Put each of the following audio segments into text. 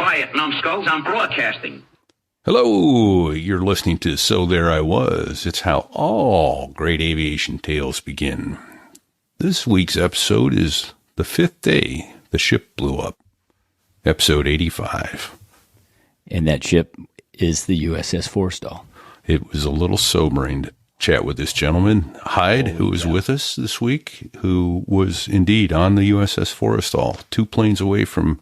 Quiet, numbskulls, I'm broadcasting. Hello, you're listening to So There I Was. It's how all great aviation tales begin. This week's episode is the fifth day the ship blew up. Episode 85. And that ship is the USS Forrestal. It was a little sobering to chat with this gentleman, Hyde, who was with us this week, who was indeed on the USS Forrestal, 2 planes away from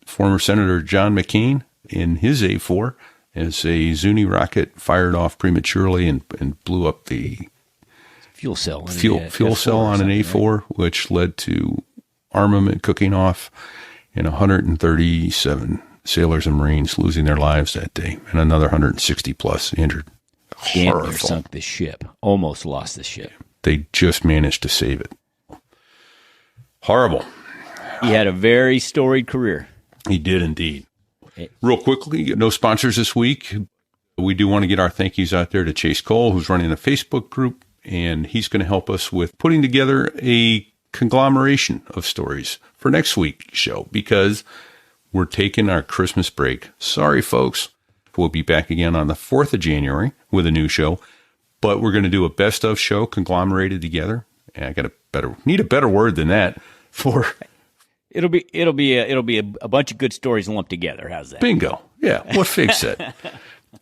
former Senator John McCain in his A4 as a Zuni rocket fired off prematurely and blew up the fuel cell on an A4, right? Which led to armament cooking off and 137 sailors and Marines losing their lives that day, and another 160 plus injured. Damn near sunk the ship. Almost lost the ship. They just managed to save it. Horrible. He had a very storied career. He did indeed. Real quickly, no sponsors this week. We do want to get our thank yous out there to Chase Cole, who's running a Facebook group, and he's going to help us with putting together a conglomeration of stories for next week's show, because we're taking our Christmas break. Sorry, folks. We'll be back again on the 4th of January with a new show, but we're going to do a best of show conglomerated together. And I need a better word than that for. It'll be a bunch of good stories lumped together. How's that? Bingo. Yeah. What Fig said.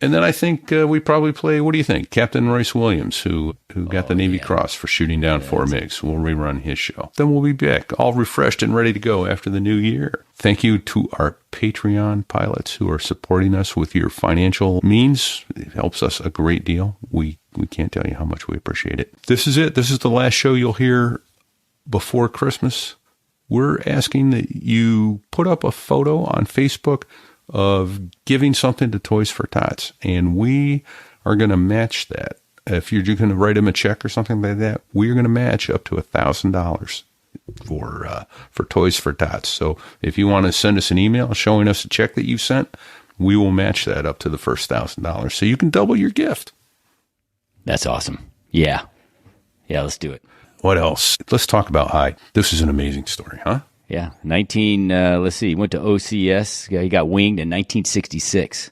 And then I think we probably play, what do you think? Captain Royce Williams, who got the Navy Cross for shooting down 4 MiGs. We'll rerun his show. Then we'll be back, all refreshed and ready to go after the new year. Thank you to our Patreon pilots who are supporting us with your financial means. It helps us a great deal. We can't tell you how much we appreciate it. This is it. This is the last show you'll hear before Christmas. We're asking that you put up a photo on Facebook of giving something to Toys for Tots, and we are going to match that. If you're going to write them a check or something like that, we're going to match up to $1,000 for Toys for Tots. So if you want to send us an email showing us a check that you sent, we will match that up to the first $1,000, so you can double your gift. That's awesome. Yeah, let's do it. What else? Let's talk about Hyde. This is an amazing story, huh? Yeah, he went to OCS. He got winged in 1966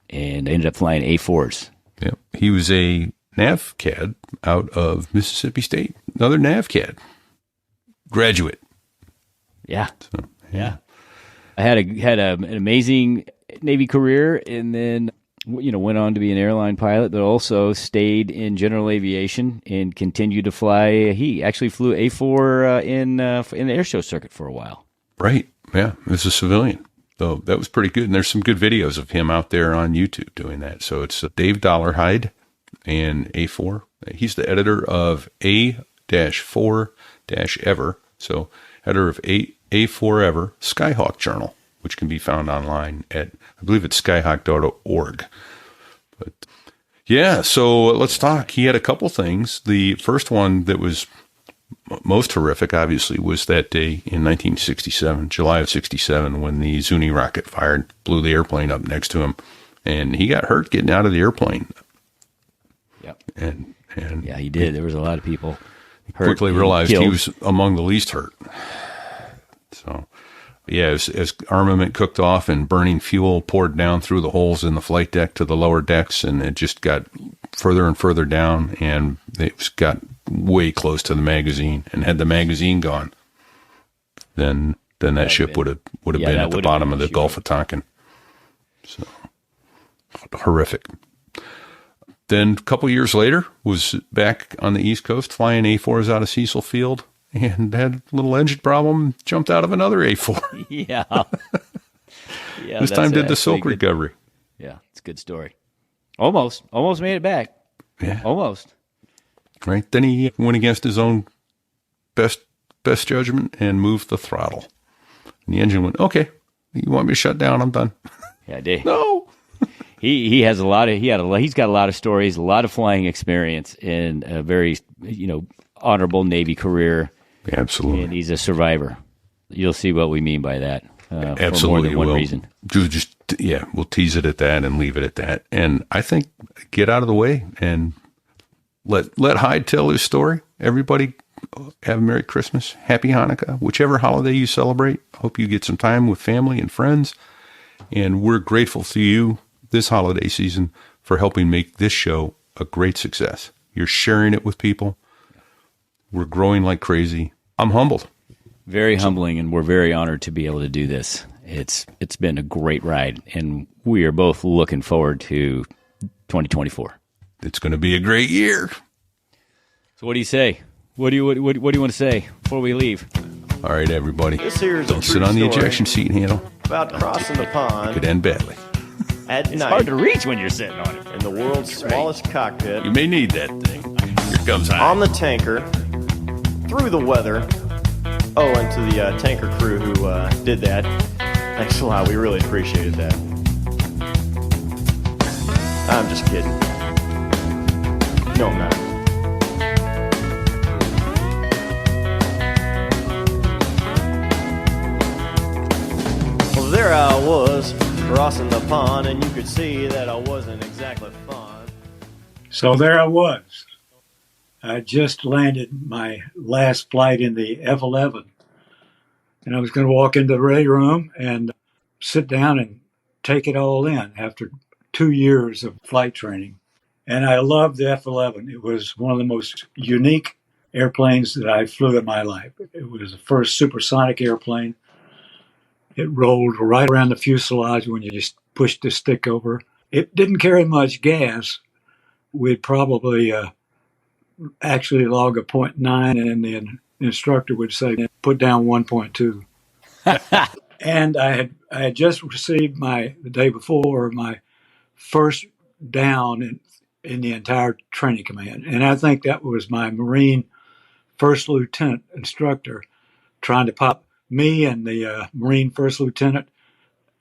and ended up flying A4s. Yeah, he was a NAVCAD out of Mississippi State. Another NAVCAD graduate. Yeah. I had an amazing Navy career, and then went on to be an airline pilot, but also stayed in general aviation and continued to fly. He actually flew A4 in the airshow circuit for a while. Right. Yeah. As a civilian. So that was pretty good. And there's some good videos of him out there on YouTube doing that. So it's Dave Dollarhide and A4. He's the editor of A-4-Ever. So editor of A4 Ever, Skyhawk Journal, which can be found online at, I believe it's skyhawk.org. But yeah, so let's talk. He had a couple things. The first one that was most horrific, obviously, was that day in 1967, July of 67, when the Zuni rocket fired, blew the airplane up next to him, and he got hurt getting out of the airplane. Yep. And yeah, he did. There was a lot of people hurt. Quickly realized he was among the least hurt. So, yeah, as armament cooked off and burning fuel poured down through the holes in the flight deck to the lower decks, and it just got further and further down, and it got way close to the magazine. And had the magazine gone, then that ship would have been at the bottom of the Gulf of Tonkin. So horrific. Then a couple years later, was back on the East Coast flying A4s out of Cecil Field, and had a little engine problem, jumped out of another A4. Yeah. This time did the silk recovery. Yeah, it's a good story. Almost made it back. Yeah. Almost. Right. Then he went against his own best judgment and moved the throttle. And the engine went, okay, you want me to shut down? I'm done. Yeah, I did. No. He's got a lot of stories, a lot of flying experience, and a very, honorable Navy career. Absolutely. And he's a survivor. You'll see what we mean by that. Absolutely. For more than one reason. We'll tease it at that and leave it at that. And I think get out of the way and let Hyde tell his story. Everybody have a Merry Christmas, Happy Hanukkah, whichever holiday you celebrate. Hope you get some time with family and friends. And we're grateful to you this holiday season for helping make this show a great success. You're sharing it with people. We're growing like crazy. I'm humbled. Very humbling, and we're very honored to be able to do this. It's been a great ride, and we are both looking forward to 2024. It's going to be a great year. So what do you say? What do you want to say before we leave? All right, everybody. This here is Don't a true sit on the story ejection seat handle. about crossing the It pond could end badly. at It's night hard to reach when you're sitting on it. in the world's smallest cockpit You may need that thing. Here comes high. on the tanker through the weather. Oh, and to the tanker crew who did that, thanks a lot. We really appreciated that. I'm just kidding. No, I'm not. Well, there I was, crossing the pond, and you could see that I wasn't exactly fond. So there I was. I just landed my last flight in the F-11. And I was going to walk into the ready room and sit down and take it all in after 2 years of flight training. And I loved the F-11. It was one of the most unique airplanes that I flew in my life. It was the first supersonic airplane. It rolled right around the fuselage when you just pushed the stick over. It didn't carry much gas. We'd probably actually log a 0.9, and the instructor would say, put down 1.2. And I had just received the day before, my first down in the entire training command. And I think that was my Marine first lieutenant instructor trying to pop me and the Marine first lieutenant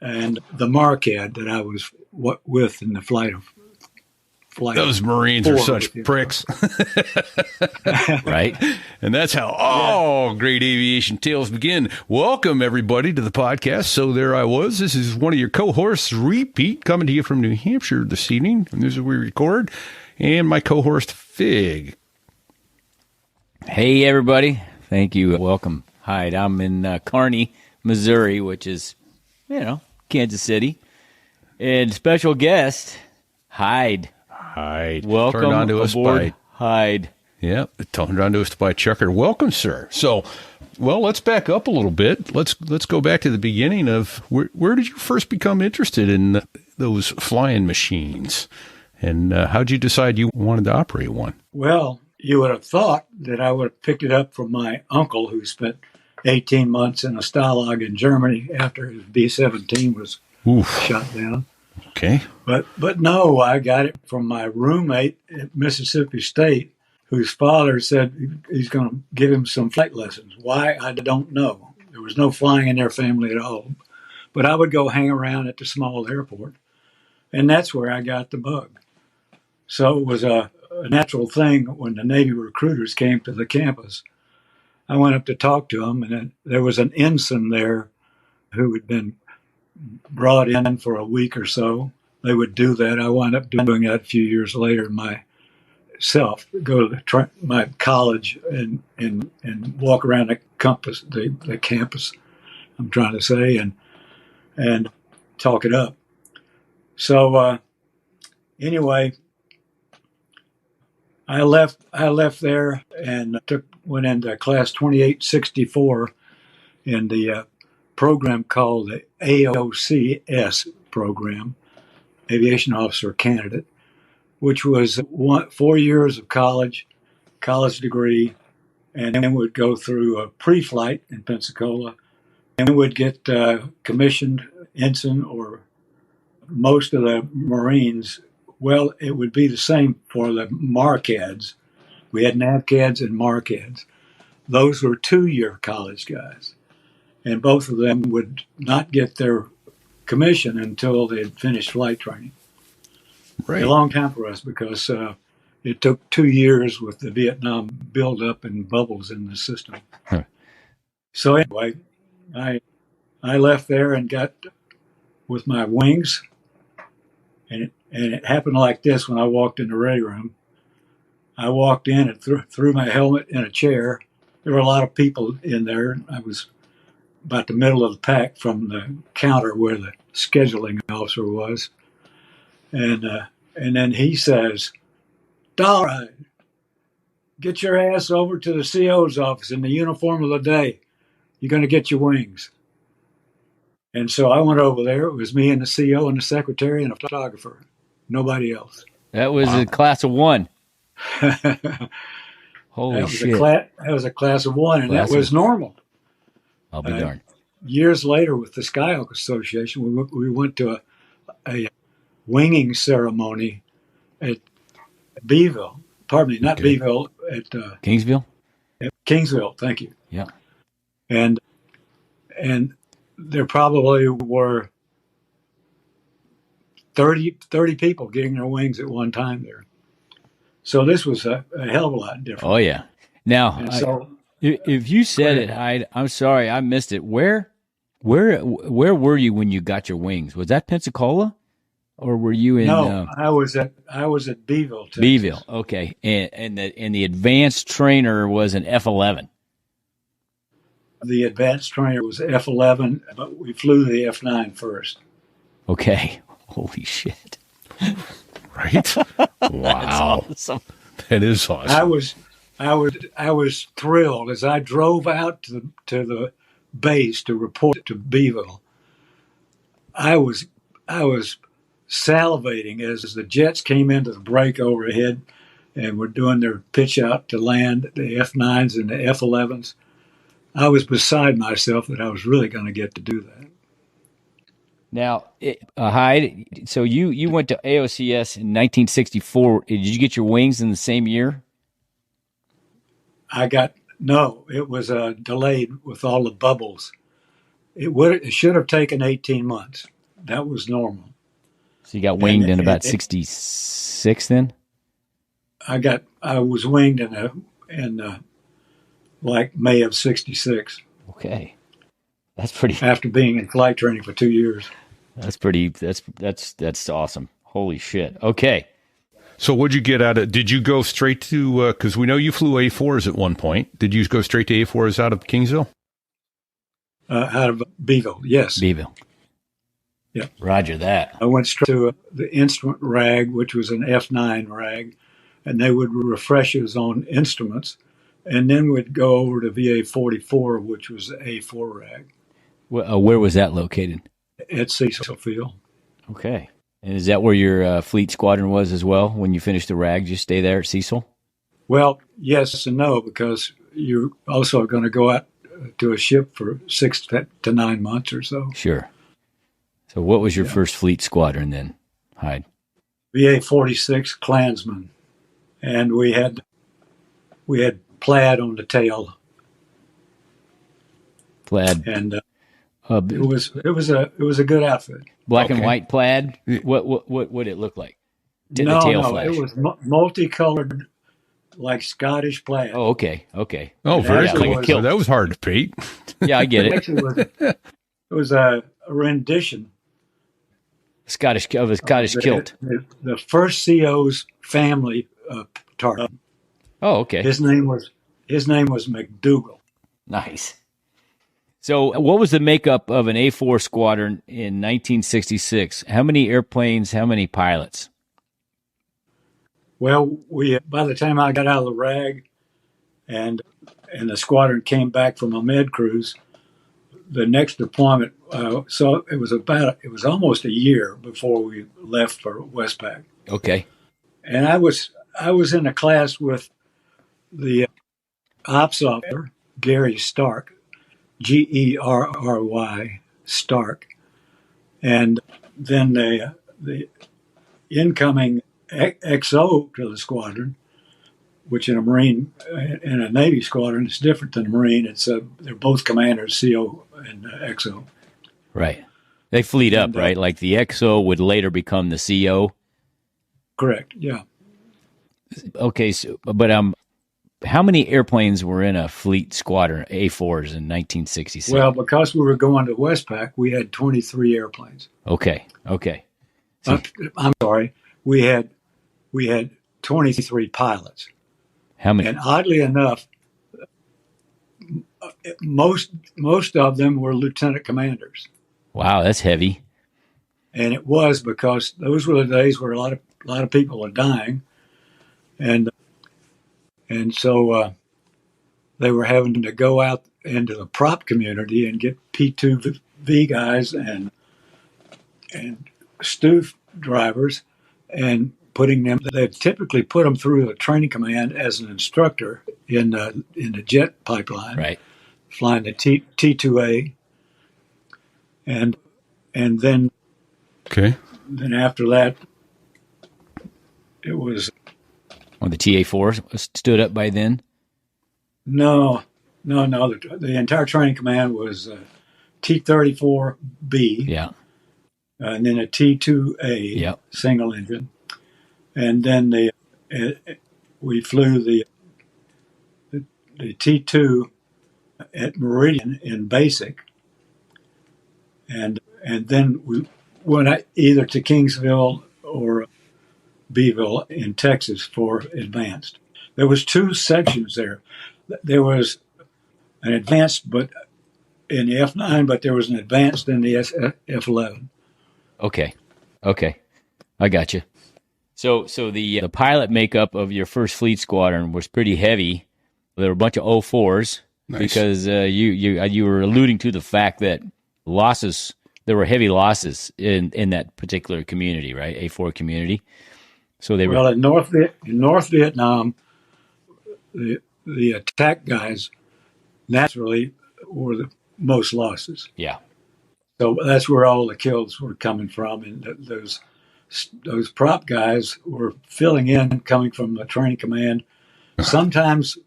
and the Marquette that I was with in the flight. Those Marines are such pricks. Right? And that's how all great aviation tales begin. Welcome, everybody, to the podcast. So there I was. This is one of your co-hosts, Repeat, coming to you from New Hampshire this evening. And this is where we record. And my co-host, Fig. Hey, everybody. Thank you. Welcome. Hi, I'm in Kearney, Missouri, which is, Kansas City. And special guest, Hyde. Hyde. Welcome turned on to us aboard, by Hyde. Yeah, turned on to us by Chucker. Welcome, sir. So, well, let's back up a little bit. Let's go back to the beginning of where did you first become interested in those flying machines, and how'd you decide you wanted to operate one? Well, you would have thought that I would have picked it up from my uncle, who spent 18 months in a Stalag in Germany after his B-17 was shot down. Okay. But no, I got it from my roommate at Mississippi State, whose father said he's going to give him some flight lessons. Why, I don't know. There was no flying in their family at all. But I would go hang around at the small airport, and that's where I got the bug. So it was a natural thing when the Navy recruiters came to the campus. I went up to talk to them, and there was an ensign there who had been brought in for a week or so. They would do that. I wound up doing that a few years later myself, go to my college and walk around the campus, the campus, I'm trying to say, and talk it up. So anyway, I left there and went into class 2864 in the program called the AOCS program, Aviation Officer Candidate, which was 4 years of college degree, and then would go through a pre-flight in Pensacola, and would get commissioned ensign, or most of the Marines. Well, it would be the same for the MARCADs. We had NAVCADs and MARCADs. Those were 2-year college guys. And both of them would not get their commission until they had finished flight training. Right. A long time for us because it took 2 years with the Vietnam buildup and bubbles in the system. Huh. So anyway, I left there and got with my wings, and it happened like this when I walked in the ready room. I walked in and threw my helmet in a chair. There were a lot of people in there. I was about the middle of the pack from the counter where the scheduling officer was, and then he says, "All right, get your ass over to the CO's office in the uniform of the day. You're going to get your wings." And so I went over there. It was me and the CO and the secretary and a photographer. Nobody else. That was a class of one. Holy shit. That was a class of one, and that was normal. I'll be darned. Years later, with the Skyhawk Association, we went to a winging ceremony at Beeville. Pardon me, not Beeville, at Kingsville? At Kingsville, thank you. Yeah. And there probably were 30 people getting their wings at one time there. So this was a hell of a lot different. Oh, yeah. Now, if you said it, Hyde, I'm sorry, I missed it. Where were you when you got your wings? Was that Pensacola, or were you in? No, I was at Beeville, Texas. Beeville, okay. And the advanced trainer was an F-11. The advanced trainer was F-11, but we flew the F-9 first. Okay. Holy shit. Right? Wow. That's awesome. That is awesome. I was thrilled as I drove out to the base to report to Beeville. I was salivating as the jets came into the break overhead and were doing their pitch out to land, the F-9s and the F-11s. I was beside myself that I was really going to get to do that. Now, Hyde, so you went to AOCS in 1964. Did you get your wings in the same year? No, it was delayed with all the bubbles. It should have taken 18 months. That was normal. So you got winged in about 66 then? I was winged in like May of 66. Okay. That's pretty. After being in flight training for 2 years. That's pretty. That's awesome. Holy shit. Okay. So what'd you get out of? Did you go straight to? Because we know you flew A4s at one point. Did you go straight to A4s out of Kingsville? Out of Beeville, yes. Beeville. Yeah. Roger that. I went straight to the instrument rag, which was an F9 rag, and they would refresh us on instruments, and then we'd go over to VA 44, which was the A4 rag. Where was that located? At Cecil Field. Okay. And is that where your fleet squadron was as well? When you finished the rag, you stay there at Cecil? Well, yes and no, because you're also going to go out to a ship for 6 to 9 months or so. Sure. So what was your first fleet squadron then, Hyde? VA 46 Klansman. And we had plaid on the tail. Plaid. And it was a good outfit. Black and white plaid. What would it look like? Did the tail flash? It was multicolored, like Scottish plaid. Oh, okay. Oh, very cool. Like a kilt. So that was hard to beat. Yeah, I get it. Actually, it was a rendition. Scottish kilt. The first CO's family target. Oh, okay. His name was McDougal. Nice. So what was the makeup of an A4 squadron in 1966? How many airplanes, how many pilots? Well, by the time I got out of the rag and the squadron came back from a med cruise, the next deployment, so it was almost a year before we left for Westpac. Okay. And I was in a class with the ops officer, Gary Stark, Gerry Stark, and then the incoming XO to the squadron, which in a Navy squadron is different than a Marine. They're both commanders, CO and XO. Right. They fleet up, right? Like the XO would later become the CO. Correct. Yeah. Okay. So, but how many airplanes were in a fleet squadron, A4s, in 1966? Well, because we were going to Westpac, we had 23 airplanes. Okay. I'm sorry. We had 23 pilots. How many? And oddly enough, most of them were lieutenant commanders, Wow, that's heavy. and it was because those were the days where a lot of people are dying, and so they were having to go out into the prop community and get P2V guys and stoof drivers and putting them. They typically put them through a training command as an instructor in the jet pipeline, Right. flying the T2A, and then Okay. after that, it was Well, the TA4 stood up by then. no. The entire training command was T-34B, Yeah. and then a T2A, Yep. single engine, and then we flew the T2 at Meridian in basic, and then we went either to Kingsville or Beeville in Texas for advanced. There was two sections there. There was an advanced, but in the F9, but there was an advanced in the F11. Okay. I got you. So the pilot makeup of your first fleet squadron was pretty heavy. There were a bunch of O4s. Nice. Because you were alluding to the fact that there were heavy losses in that particular community, right? A4 community. So they were Well, in North Vietnam, the attack guys naturally were the most losses. yeah. So that's where all the kills were coming from, and those prop guys were filling in, coming from the training command. Sometimes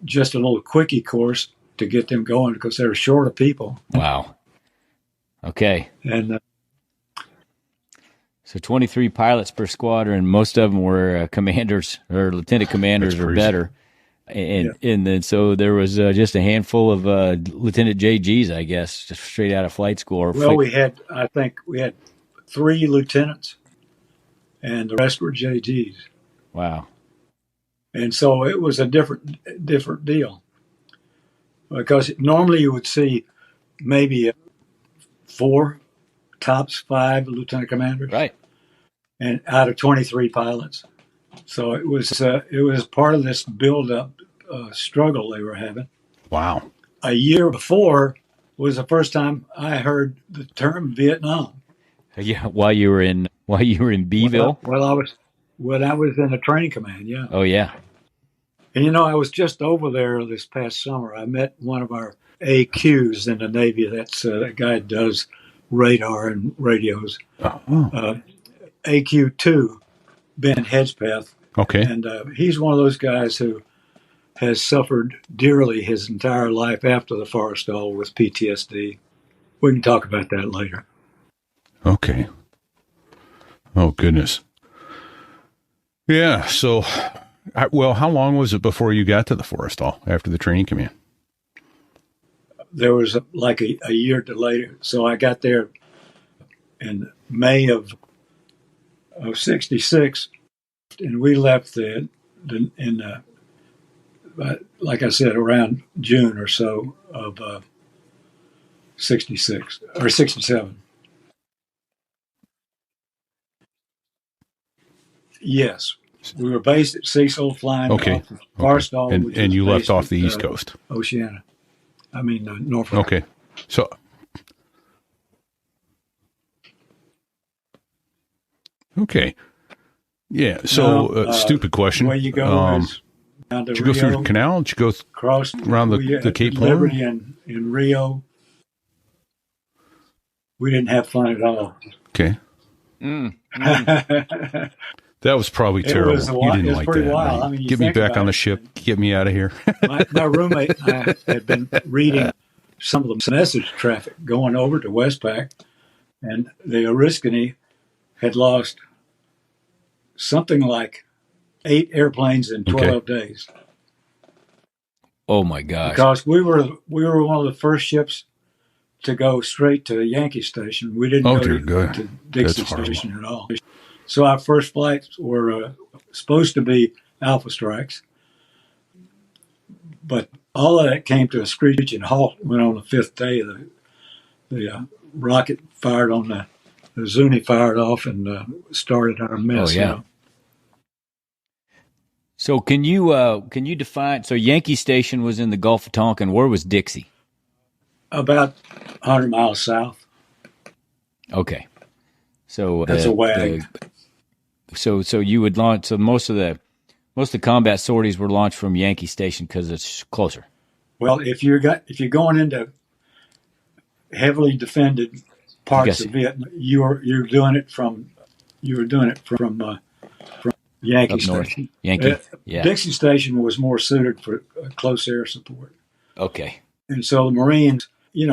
just a little quickie course to get them going because they were short of people. Wow. Okay. And So 23 pilots per squadron. Most of them were commanders or lieutenant commanders or better. And then so there was just a handful of Lieutenant JGs, I guess, just straight out of flight school. well, I think we had 3 lieutenants, and the rest were JGs. Wow. And so it was a different deal, because normally you would see maybe 4, tops 5 lieutenant commanders, Right. and out of 23 pilots. So it was part of this build-up struggle they were having. Wow. A year before was the first time I heard the term Vietnam. Yeah. While you were in Beeville. Well, I was in a training command, yeah. Oh yeah. And I was just over there this past summer. I met one of our AQs in the Navy. That's a guy that does radar and radios. AQ2, Ben Hedgepeth. Okay. And he's one of those guys who has suffered dearly his entire life after the Forrestal with PTSD. We can talk about that later. Okay. Oh, goodness. Yeah. So, how long was it before you got to the Forrestal after the training command? There was a year delay. So I got there in May of 66, and we left like I said, around June or so of 66 or 67. Yes, we were based at Cecil, flying off of Forrestal, and you left off the East Coast, Oceana. I mean Norfolk. Okay, so. Okay. Yeah. So, stupid question. Where you go is down to did you go through the canal? Did you go across around the Cape Horn? Liberty in Rio. We didn't have fun at all. Okay. That was probably terrible. You didn't like that. Wild. I mean, get me back on the ship. Get me out of here. my roommate and I had been reading some of the message traffic going over to Westpac, and the Oriskany had lost something like 8 airplanes in 12 days. Oh my gosh! Because we were one of the first ships to go straight to Yankee Station. We didn't go to Dixie Station at all. So our first flights were supposed to be Alpha strikes, but all of that came to a screeching halt. Went on the fifth day. The rocket fired on the Zuni fired off and started our mess. Oh, yeah. So can you define? So Yankee Station was in the Gulf of Tonkin. Where was Dixie? About 100 miles south. Okay, so That's a wag. So you would launch. So most of the combat sorties were launched from Yankee Station because it's closer. Well, if you're going into heavily defended parts of Vietnam, you were doing it from Yankee Up north. Station. Yankee. Yeah. Dixie Station was more suited for close air support. Okay. And so the Marines,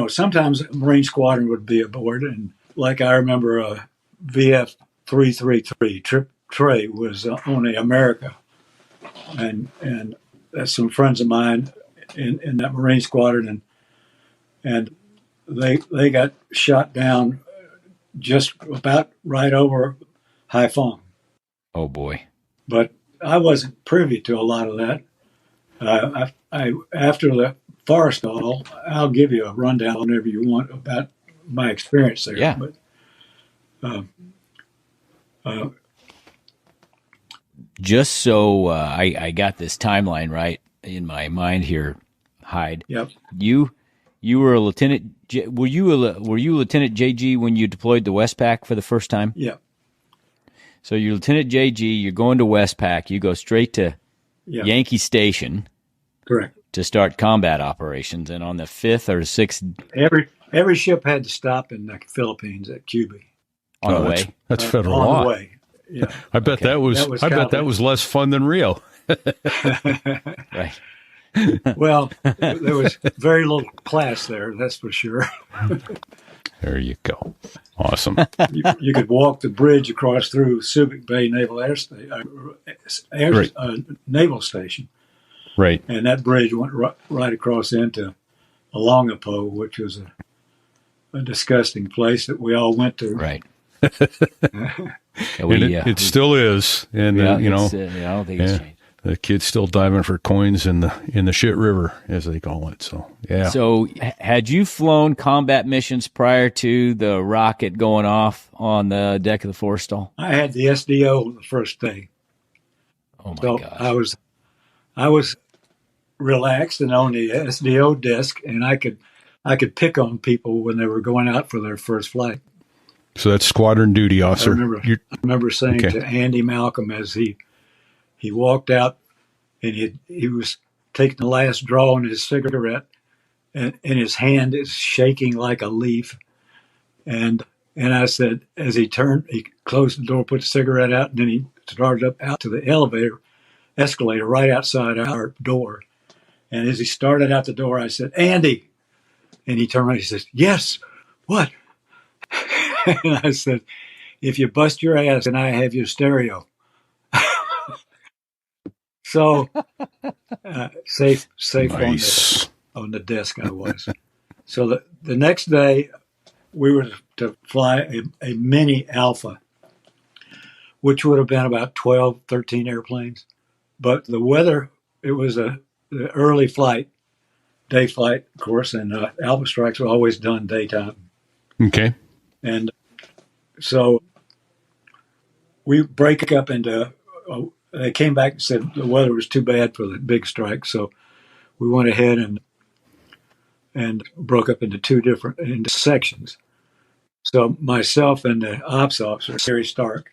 sometimes a Marine squadron would be aboard. And like I remember VF 333, Trey was on the America. And that's some friends of mine in that Marine squadron. And they got shot down just about right over Haiphong. Oh, boy. But I wasn't privy to a lot of that. I after the forest call, I'll give you a rundown whenever you want about my experience there. Yeah. But just so I got this timeline right in my mind here, Hyde. Yep. You were a lieutenant. Were you Lieutenant JG when you deployed to Westpac for the first time? Yeah. So you're Lieutenant JG. You're going to Westpac. You go straight to Yankee Station. Correct. To start combat operations, and on the 5th or 6th, every ship had to stop in the Philippines at QB on the way. That's federal on law. the way. Yeah. I bet that was less fun than Rio. Right. Well, there was very little class there, that's for sure. There you go. Awesome. You could walk the bridge across through Subic Bay Naval Naval Station. Right. And that bridge went right across into Olongapo, which was a disgusting place that we all went to. Right. It still is. And, I don't think it's changed. The kids still diving for coins in the shit river, as they call it. So, yeah. So had you flown combat missions prior to the rocket going off on the deck of the forestall? I had the SDO the first day. Oh, my gosh. I was relaxed and on the SDO desk, and I could pick on people when they were going out for their first flight. So that's squadron duty, officer. I remember saying to Andy Malcolm as he walked out, and he was taking the last draw on his cigarette, and his hand is shaking like a leaf. And I said, as he turned, he closed the door, put the cigarette out, and then he started up out to the escalator right outside our door. And as he started out the door, I said, Andy. And he turned around and he says, yes, what? And I said, if you bust your ass and I have your stereo. So safe nice. on the desk I was. So the next day, we were to fly a mini Alpha, which would have been about 12, 13 airplanes. But the weather, it was the early flight, day flight, of course, and Alpha strikes were always done daytime. Okay. And so we break up into, they came back and said the weather was too bad for the big strike. So we went ahead and broke up into sections. So myself and the ops officer, Gary Stark,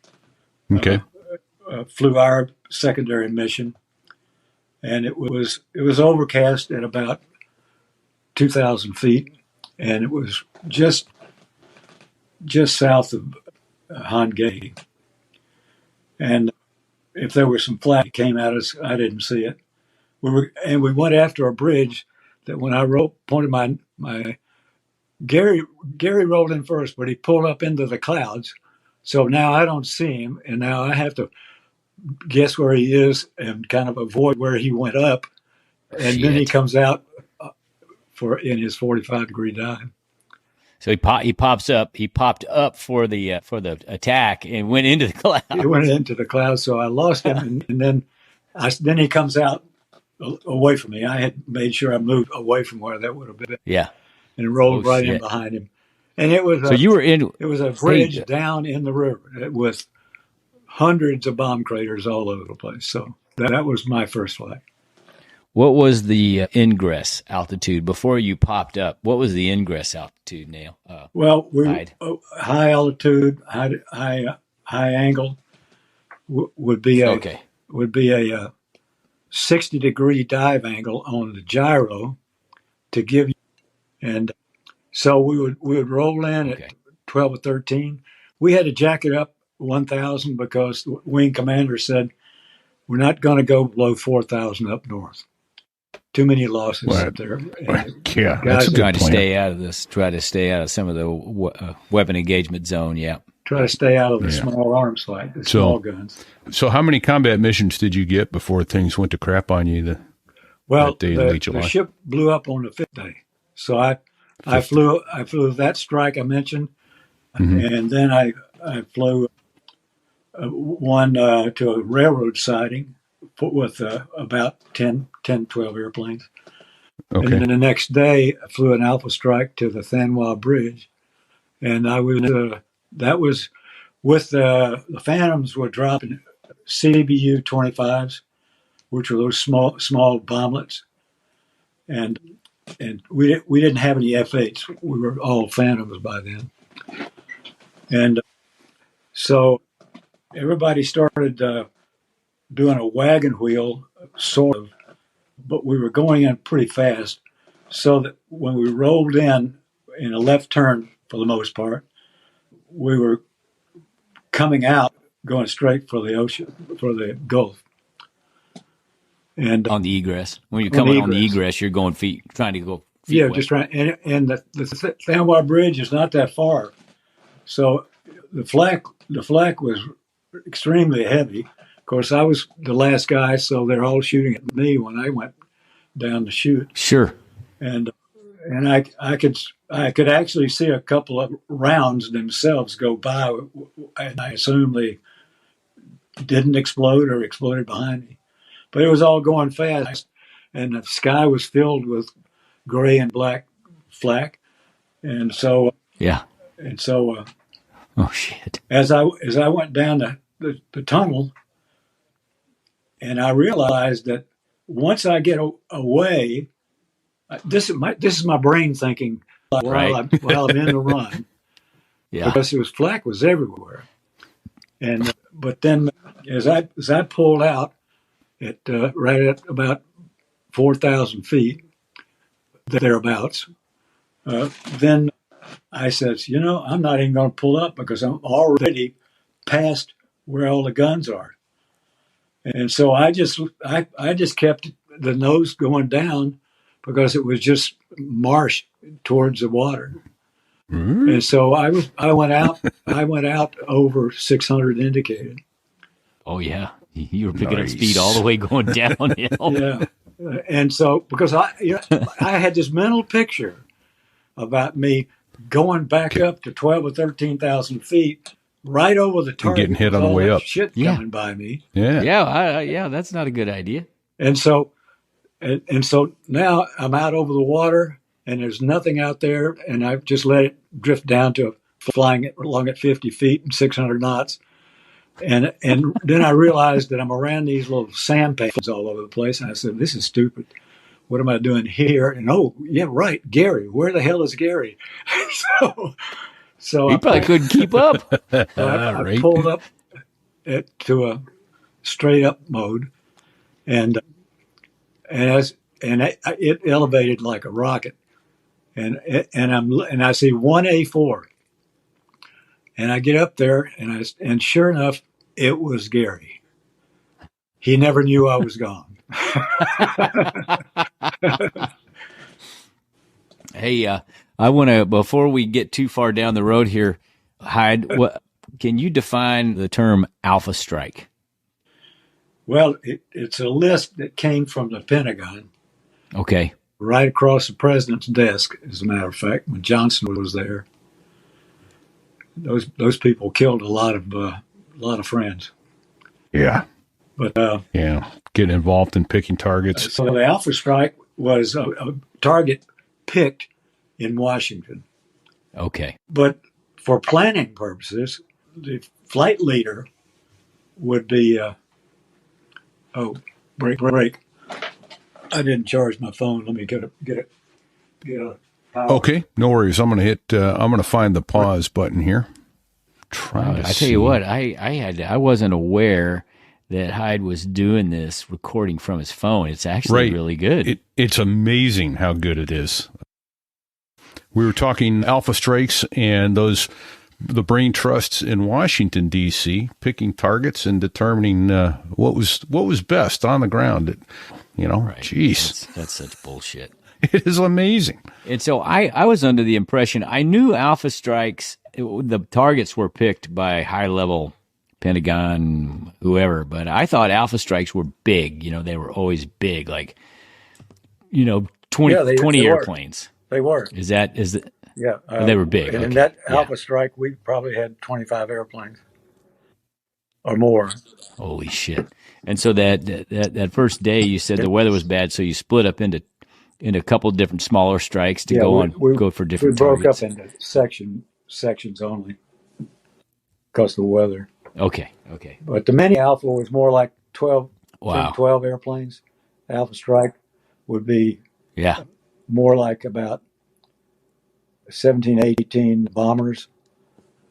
flew our secondary mission. And it was overcast at about 2,000 feet, and it was just south of Hangei. And if there was some flak that came at us, I didn't see it. We went after a bridge that when I pointed my Gary rolled in first, but he pulled up into the clouds. So now I don't see him, and now I have to guess where he is and kind of avoid where he went up. And then he comes out in his 45-degree dive. So he popped up for the attack and went into the clouds. He went into the clouds, so I lost him, and then he comes out away from me. I had made sure I moved away from where that would have been, Yeah. and rolled Oh, right in shit. behind him. And it was So you were in. it was a Hey, bridge down in the river with hundreds of bomb craters all over the place. So that was my first flight. what was the ingress altitude before you popped up? What was the ingress altitude, Neil? Well, Hyde. high altitude, high angle would be a Okay. 60-degree dive angle on the gyro to give you, and so we would roll in Okay. at 12 or 13. We had to jack it up 1,000 because the wing commander said we're not going to go below 4,000 up north. Too many losses Right. up there. And Yeah, guys that's a good Trying to plan. stay out of this. Try to stay out of some of the weapon engagement zone. Yeah. try to stay out of the Yeah. small arms fight, the So- small guns. So how many combat missions did you get before things went to crap on you? Well, that day in late July? the ship blew up on the 5th day, so I flew that strike I mentioned, Mhm. and then I flew one to a railroad siding with about 12 airplanes. And Okay. then the next day, I flew an alpha strike to the Thanwa Bridge, and I was that was with the Phantoms were dropping CBU 25s, which were those small bomblets, and we didn't have any F8s. We were all Phantoms by then, and so everybody started doing a wagon wheel, sort of, but we were going in pretty fast, so that when we rolled in a left turn for the most part, we were coming out going straight for the ocean, for the Gulf. And On the egress. When you're On coming the on the egress. egress, you're going trying to go feet yeah, west. just trying, and the Thanwa Bridge is not that far, so the flak was extremely heavy. Of course, I was the last guy, so they're all shooting at me when I went down to shoot, Sure. and I could actually see a couple of rounds themselves go by, and I assume they didn't explode or exploded behind me. But it was all going fast, and the sky was filled with gray and black flak, and so Yeah. and so Oh shit. as I went down the tunnel, and I realized that once I get away, this is my brain thinking while Right. I'm in the run, Yeah. because it was flak was everywhere, and but then as I pulled out at right at about 4,000 feet thereabouts, then I says, I'm not even going to pull up because I'm already past where all the guns are. And so I just kept the nose going down because it was just marsh towards the water. Mhm. And so I went out over 600 indicated. Oh yeah. You were picking up Nice. speed all the way going downhill. Yeah. And so because I had this mental picture about me going back up to 12 or 13,000 feet right over the target. getting hit with on the all way that up. shit Yeah. coming by me. Yeah. Yeah, that's not a good idea. And so now I'm out over the water and there's nothing out there, and I've just let it drift down to flying it along at 50 feet and 600 knots. And then I realized that I'm around these little sampans all over the place, and I said, "This is stupid. What am I doing here?" And oh, yeah, right, Gary. Where the hell is Gary? so He I probably couldn't keep up. I Right. pulled up to a straight up mode, and it elevated like a rocket, and I see one A4, and I get up there, and sure enough, it was Gary. He never knew I was gone. Hey, I want to, before we get too far down the road here, Hyde, can you define the term alpha strike? Well, it's a list that came from the Pentagon, Okay. right across the president's desk, as a matter of fact, when Johnson was there. Those people killed a lot of friends. Yeah. But Yeah. Get involved in picking targets. so the Alpha Strike was a target picked in Washington. Okay. But for planning purposes, the flight leader would be, break. I didn't charge my phone. Let me get a power. Okay. No worries. I'm going to find the pause button here. Trying to I tell you what, I wasn't aware that Hyde was doing this recording from his phone. It's actually really good. It's amazing how good it is. We were talking Alpha Strikes and the brain trusts in Washington, D.C., picking targets and determining what was best on the ground. Jeez. That's such bullshit. It is amazing. And so I was under the impression, I knew Alpha Strikes, the targets were picked by high-level Pentagon, whoever, but I thought Alpha Strikes were big. They were always big, like, 20 airplanes. They were. Is it? Yeah. They were big. And in Okay. that Alpha Strike, we probably had 25 airplanes or more. Holy shit. And so that first day you said the weather was bad, so you split up into a couple of different smaller strikes to go for different targets. We broke targets. up into sections only because of the weather. Okay. But the mini Alpha was more like 12 airplanes. Alpha Strike would be more like about 17, 18 bombers.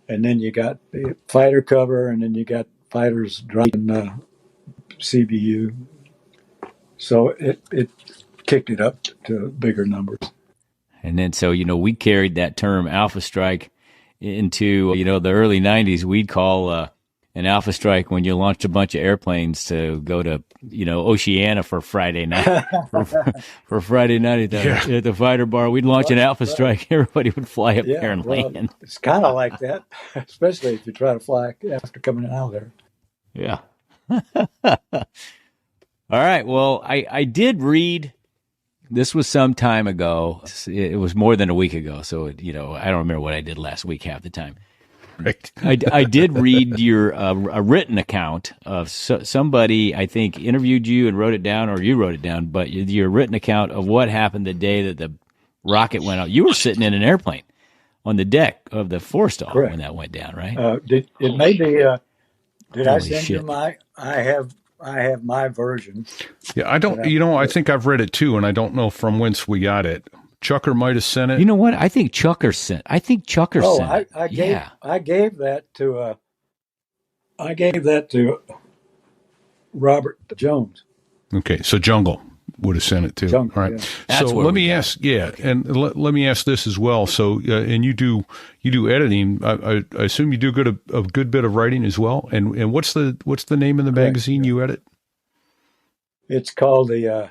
And then you got the fighter cover, and then you got fighters driving CBU. So it kicked it up to bigger numbers. And then so we carried that term Alpha Strike into the early 90s. We'd call an Alpha Strike when you launched a bunch of airplanes to go to Oceana for Friday night. for Friday night at the fighter bar, we'd launch an Alpha Strike. Everybody would fly up there and land. It's kind of like that, especially if you try to fly after coming out of there. Yeah. All right. Well, I did read. This was some time ago. It was more than a week ago. So, I don't remember what I did last week half the time. Right. I did read your a written account of somebody, I think, interviewed you and wrote it down, or you wrote it down, but your written account of what happened the day that the rocket went out. You were sitting in an airplane on the deck of the Forstall when that went down, right? Did I send shit. you my? I have my version. Yeah, I don't. I think I've read it too, and I don't know from whence we got it. Chucker might have sent it. You know what? I think Chucker sent it. I gave that to Robert Jones. Okay, so Jungle would have sent it too. Jungle, all right. yeah. So let me ask. Yeah, and let me ask this as well. So, and you do editing. I assume you do a good bit of writing as well. And what's the name of the magazine you edit? It's called the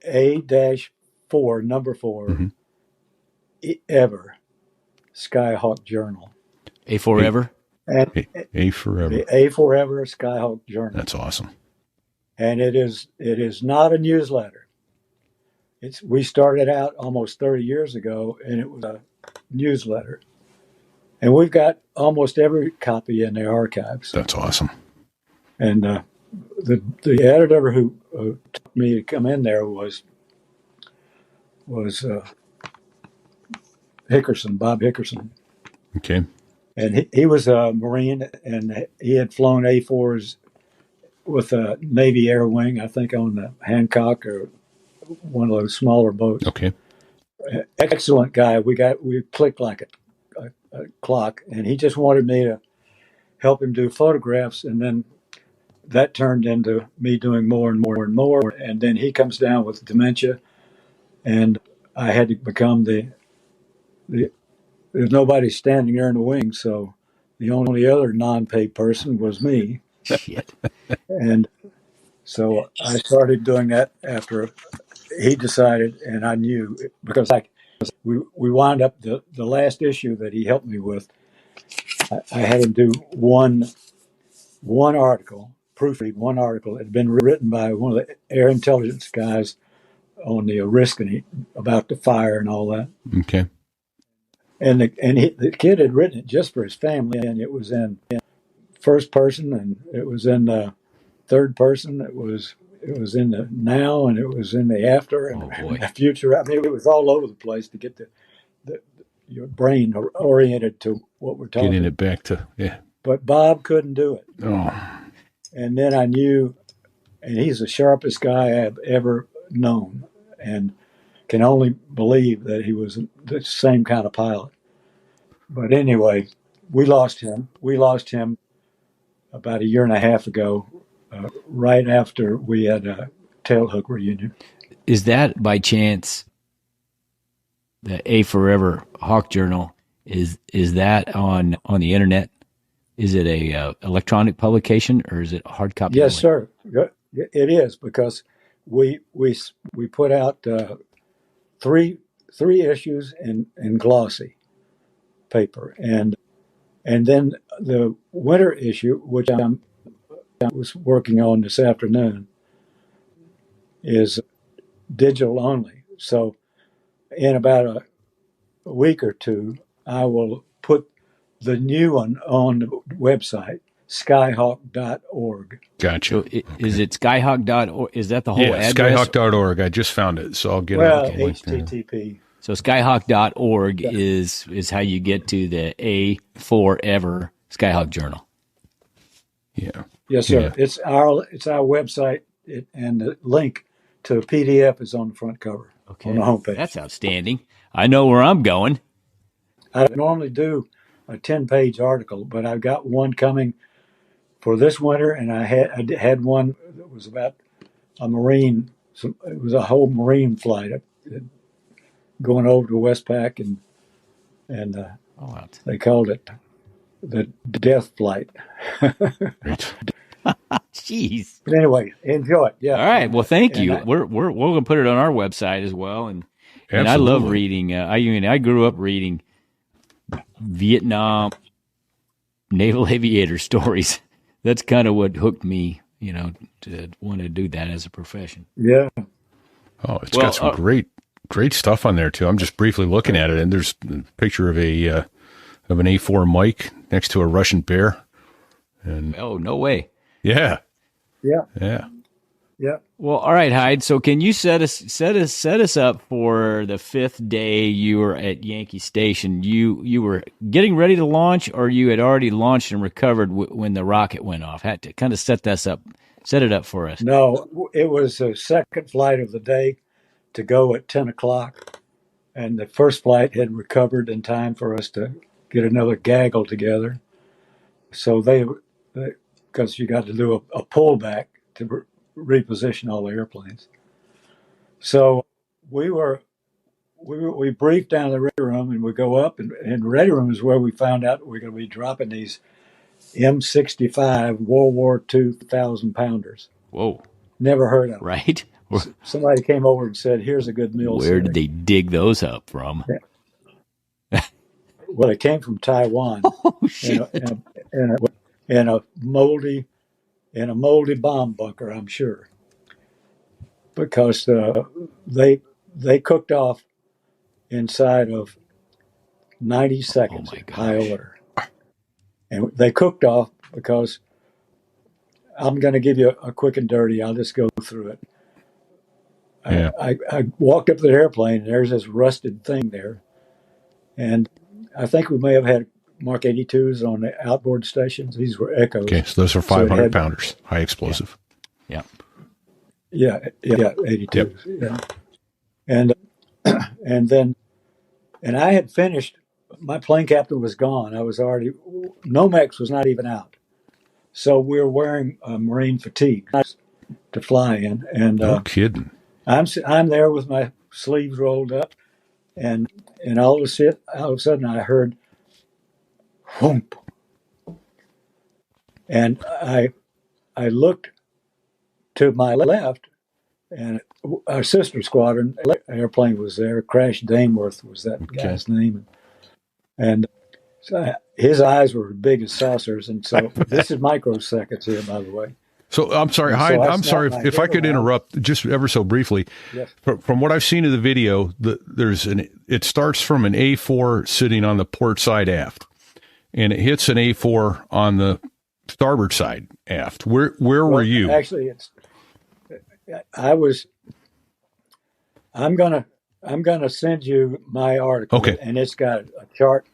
A-4 number 4 mm-hmm. ever Skyhawk Journal. A forever. And A forever. The A forever Skyhawk Journal. That's awesome. And it is not a newsletter. We started out almost 30 years ago, and it was a newsletter. And we've got almost every copy in the archives. That's awesome. And the editor who took me to come in there was Hickerson, Bob Hickerson. Okay. And he was a Marine, and he had flown A4s with a Navy Air Wing, I think, on the Hancock or one of those smaller boats. Okay. Excellent guy. We clicked like a clock, and he just wanted me to help him do photographs, and then that turned into me doing more and more and more. And then he comes down with dementia, and I had to become there's nobody standing there in the wing, so the only other non-paid person was me. Shit. And so I started doing that after he decided, and I knew, because we wound up the last issue that he helped me with. I had him do one article, proofread one article. It had been written by one of the air intelligence guys on the Oriskany about the fire and all that. Okay. And the kid had written it just for his family, and it was in first person, and it was in third person. It was in the now, and it was in the after, and Oh, boy. the future. I mean, it was all over the place to get your brain oriented to what we're talking. Getting it back to, yeah. But Bob couldn't do it. Oh, And then I knew, and he's the sharpest guy I've ever known, and can only believe that he was the same kind of pilot. But anyway, we lost him. We lost him about a year and a half ago, right after we had a tailhook reunion. Is that by chance the A Forever Hawk Journal? Is that on the internet? Is it a electronic publication or is it a hard copy? Yes, only? sir. It is, because we put out three issues in glossy paper, and then the winter issue, which I was working on this afternoon, is digital only. So in about a week or two, I will put the new one on the website, skyhawk.org. gotcha. So is it skyhawk.org? Is that the whole Yeah, address? skyhawk.org. I just found it, so I'll get Well, it. Link there. HTTP. So skyhawk.org is how you get to the A Forever Skyhawk Journal. Yeah. Yes, sir. Yeah. It's our website, and the link to a PDF is on the front cover on the homepage. That's outstanding. I know where I'm going. I normally do a 10-page article, but I've got one coming for this winter, and I had one that was about a Marine. So it was a whole Marine flight going over to Westpac, and they called it the Death Flight. Jeez. But anyway, enjoy it. Yeah. All right. Well, thank And you. I- We're going to put it on our website as well, and I love Absolutely. reading. I grew up reading Vietnam naval aviator stories. That's kind of what hooked me, to want to do that as a profession. Yeah. Oh, it's got some great stuff on there too. I'm just briefly looking at it, and there's a picture of an A4 Mike next to a Russian bear. And Oh, no way. yeah, Yeah. yeah. Yeah. Well, all right, Hyde. So, can you set us up for the fifth day you were at Yankee Station? You were getting ready to launch, or you had already launched and recovered when the rocket went off? Had to kind of set it up for us. No, it was the second flight of the day to go at 10 o'clock. And the first flight had recovered in time for us to get another gaggle together. So because you got to do a pullback to reposition all the airplanes. So we briefed down the ready room, and we go up, and the ready room is where we found out we're going to be dropping these M65 World War II 1,000-pounders. Whoa! Never heard of them. Right? Somebody came over and said, "Here's a good meal." Where did they dig those up from? Well, it came from Taiwan. Oh shit! In a moldy bomb bunker, I'm sure, because they cooked off inside of 90 seconds my at high gosh. order, and they cooked off because I'm going to give you a quick and dirty. I'll just go through it. Yeah. I walked up to the airplane, and there's this rusted thing there, and I think we may have had Mark 82s on the outboard stations. These were Echoes. Okay, so those are So it 500 had- pounders, high explosive. Yeah. Yeah, 82s. Yeah. And then I had finished. My plane captain was gone. I was already. Nomex was not even out, so we were wearing Marine fatigue to fly in. And No kidding. I'm there with my sleeves rolled up, and all of a sudden I heard, whoomp, and I looked to my left, and our sister squadron airplane was there. Crash Daneworth was that guy's name, and so his eyes were big as saucers. And so this is microseconds here, by the way. So I'm sorry, So Hyde. I I'm sorry snapped my if I head could around. interrupt just ever so briefly. Yes. From what I've seen of the video, it starts from an A4 sitting on the port side aft, and it hits an A4 on the starboard side aft. Where were you? Actually, I'm gonna send you my article, Okay. and it's got a chart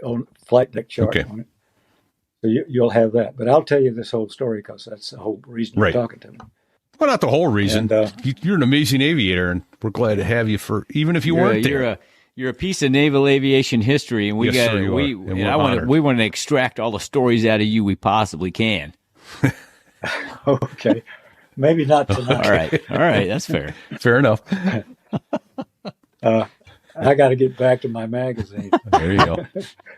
on flight deck chart Okay. on it, so you'll have that. But I'll tell you this whole story because that's the whole reason Right. you're talking to me. Well, not the whole reason. And, You're an amazing aviator, and we're glad to have you for even if you weren't there. You're a piece of naval aviation history, and we Yes, got sir, you are. And we're honored. we want to extract all the stories out of you we possibly can. Okay, maybe not tonight. All right, that's fair. Fair enough. I got to get back to my magazine, There you go.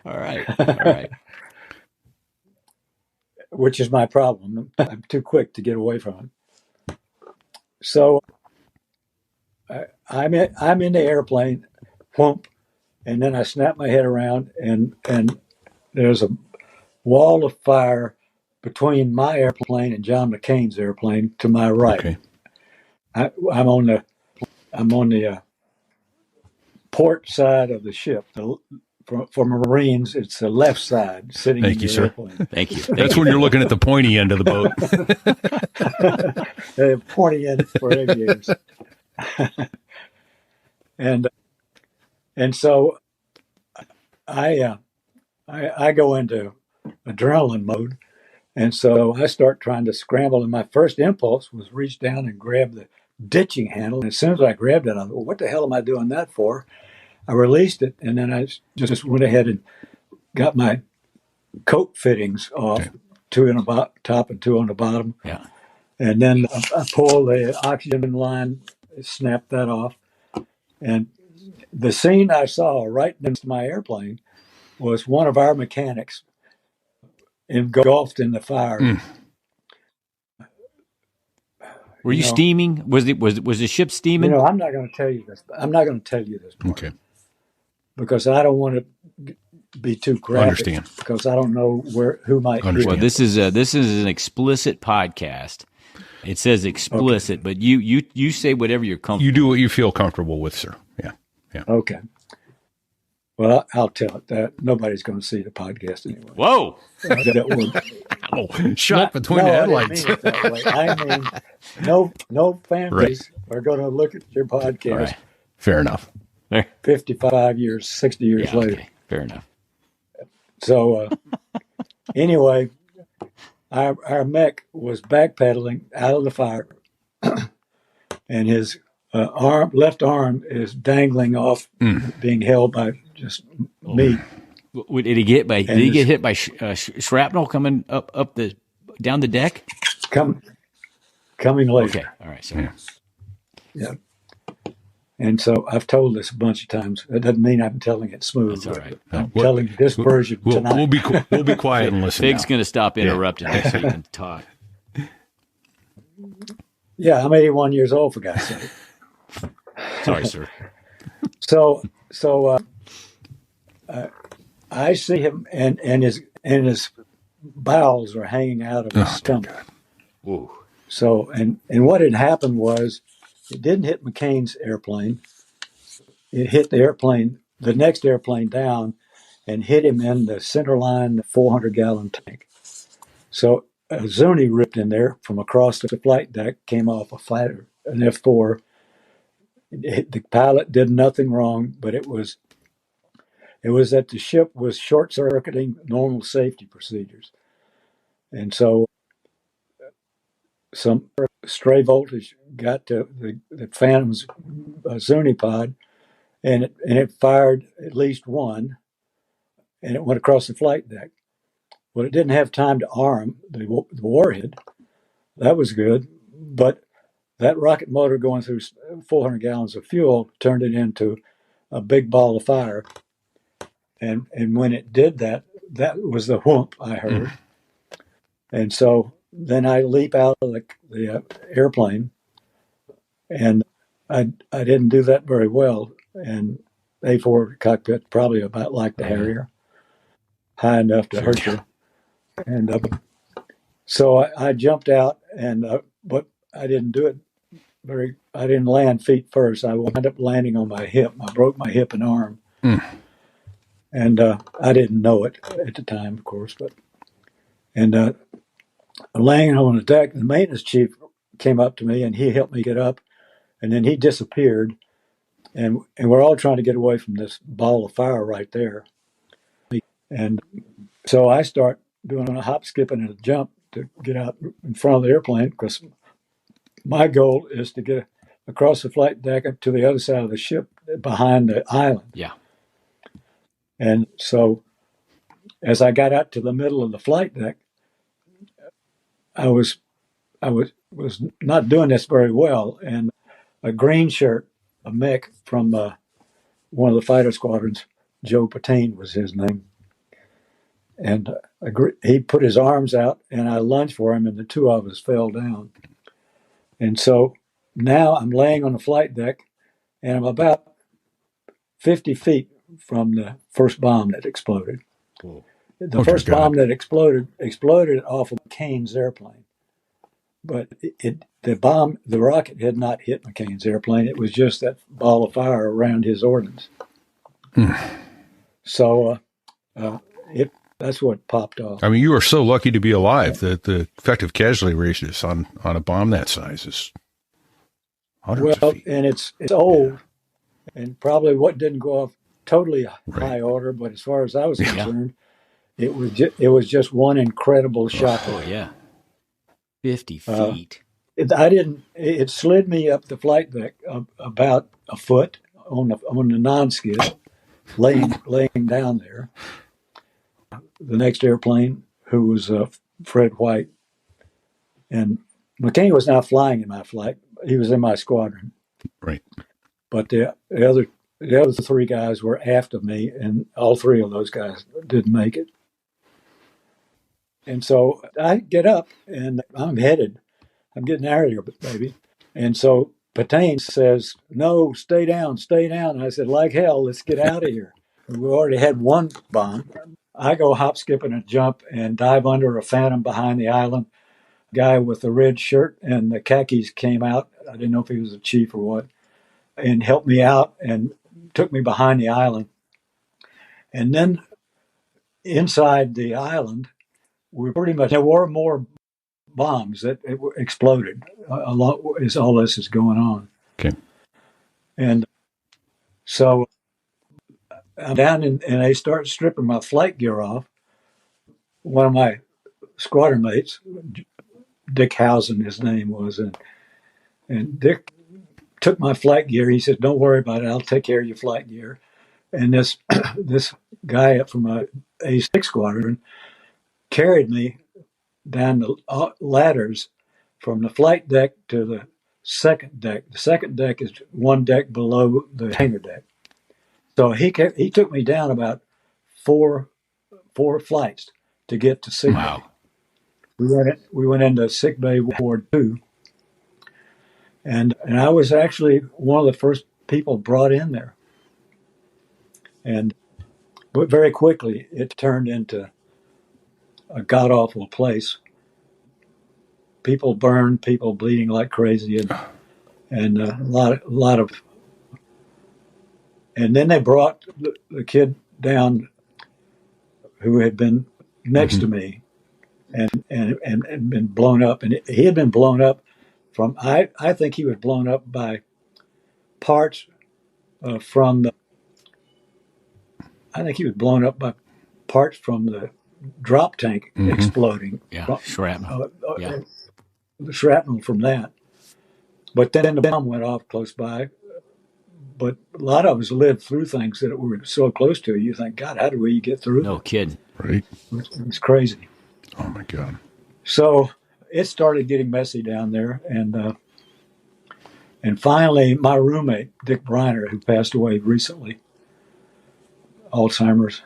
All right. which is my problem. I'm too quick to get away from it. So I'm in the airplane, whoomp, and then I snap my head around, and there's a wall of fire between my airplane and John McCain's airplane to my right. Okay. I'm on the port side of the ship. For Marines, it's the left side, sitting Thank in you, the sir. airplane. Thank you. That's when you're looking at the pointy end of the boat. They're pointing in for aviators. and so I go into adrenaline mode, and so I start trying to scramble. And my first impulse was reach down and grab the ditching handle. And as soon as I grabbed it, I thought, well, what the hell am I doing that for? I released it, and then I just went ahead and got my coat fittings off, Okay. 2 on the top and 2 on the bottom. Yeah. And then I pulled the oxygen line, snapped that off. And the scene I saw right next to my airplane was one of our mechanics engulfed in the fire. Were you steaming? Was the ship steaming? I'm not going to tell you this. I'm not going to tell you this part, Okay. because I don't want to be too graphic. Understand. Because I don't know who might hear Understand. Well, this is an explicit podcast. It says explicit, but you say whatever you're comfortable. You do what you feel comfortable with, sir. Yeah. Okay. Well, I'll tell it that nobody's going to see the podcast anyway. Whoa! Shot between the headlights. I didn't mean it that way. I mean, no families are going to look at your podcast All right. Fair enough. 55 years, 60 years later. Okay. Fair enough. So anyway, our mech was backpedaling out of the fire, and his left arm is dangling off, being held by just meat. Did he get hit by shrapnel coming up down the deck? Coming later. Okay. All right. Sorry. Yeah. And so I've told this a bunch of times. It doesn't mean I'm telling it smooth. That's all right. I'm telling this version tonight. We'll be quiet and listen. Fig's now. going to stop interrupting so you can talk. Yeah, I'm 81 years old, for God's sake. Sorry, sir. So I see him, and his bowels are hanging out of his stomach. Ooh. So and what had happened was, it didn't hit McCain's airplane. It hit the next airplane down, and hit him in the center line 400-gallon tank. So a Zuni ripped in there from across the flight deck, came off a fighter, an F-4. The pilot did nothing wrong, but it was that the ship was short-circuiting normal safety procedures. And so some stray voltage got to the Phantom's Zuni pod, and it fired at least one, and it went across the flight deck. Well, it didn't have time to arm the warhead. That was good, but that rocket motor going through 400 gallons of fuel turned it into a big ball of fire. And when it did that was the whoomp I heard. And so then I leap out of the airplane, and I didn't do that very well. And A4 cockpit, probably about like the Harrier, high enough to hurt you. And so I jumped out, but I didn't do it I didn't land feet first. I wound up landing on my hip. I broke my hip and arm. And I didn't know it at the time, of course, And laying on the deck, the maintenance chief came up to me and he helped me get up, and then he disappeared. And we're all trying to get away from this ball of fire right there. And so I start doing a hop, skip, and a jump to get out in front of the airplane, because my goal is to get across the flight deck up to the other side of the ship behind the island. Yeah. And so as I got out to the middle of the flight deck, I was not doing this very well. And a green shirt, a mech from one of the fighter squadrons, Joe Patain was his name. And he put his arms out, and I lunged for him, and the two of us fell down. And so now I'm laying on the flight deck, and I'm about 50 feet from the first bomb that exploded. Cool. The first bomb that exploded off of McCain's airplane. But the rocket had not hit McCain's airplane. It was just that ball of fire around his ordnance. So that's what popped off. I mean, you are so lucky to be alive. The effective casualty ratios on a bomb that size is hundreds of feet. And it's old, and probably what didn't go off totally high order, but as far as I was concerned, it was just one incredible shot. Oh yeah, 50 feet. It slid me up the flight deck about a foot on the non-skid, laying down there. The next airplane, who was Fred White, and McCain was not flying in my flight. He was in my squadron. Right. But the other three guys were aft of me, and all three of those guys didn't make it. And so I get up, and I'm getting out of here, baby. And so Patain says, "No, stay down, stay down." And I said, "Like hell, let's get out of here." We already had one bomb. I go hop, skip, and a jump and dive under a phantom behind the island. Guy with the red shirt and the khakis came out. I didn't know if he was a chief or what, and helped me out and took me behind the island. And then inside the island, there were more bombs that exploded a lot as all this is going on. Okay. And so I'm down and they start stripping my flight gear off. One of my squadron mates, Dick Housen, his name was, and Dick took my flight gear. He said, "Don't worry about it. I'll take care of your flight gear." And this guy up from a A6 squadron carried me down the ladders from the flight deck to the second deck. The second deck is one deck below the hangar deck. So he took me down about four flights to get to sick bay. We went into sick bay Ward 2, and I was actually one of the first people brought in there. But very quickly it turned into a god awful place. People burned, people bleeding like crazy, and a lot of. And then they brought the kid down who had been next to me and been blown up. And he had been blown up from, I think he was blown up by parts from the drop tank exploding. Yeah, shrapnel. The shrapnel from that. But then the bomb went off close by. But a lot of us lived through things that were so close to you. You think, God, how do we get through No kidding. Right. It's crazy. Oh, my God. So it started getting messy down there. And finally, my roommate, Dick Briner, who passed away recently, Alzheimer's.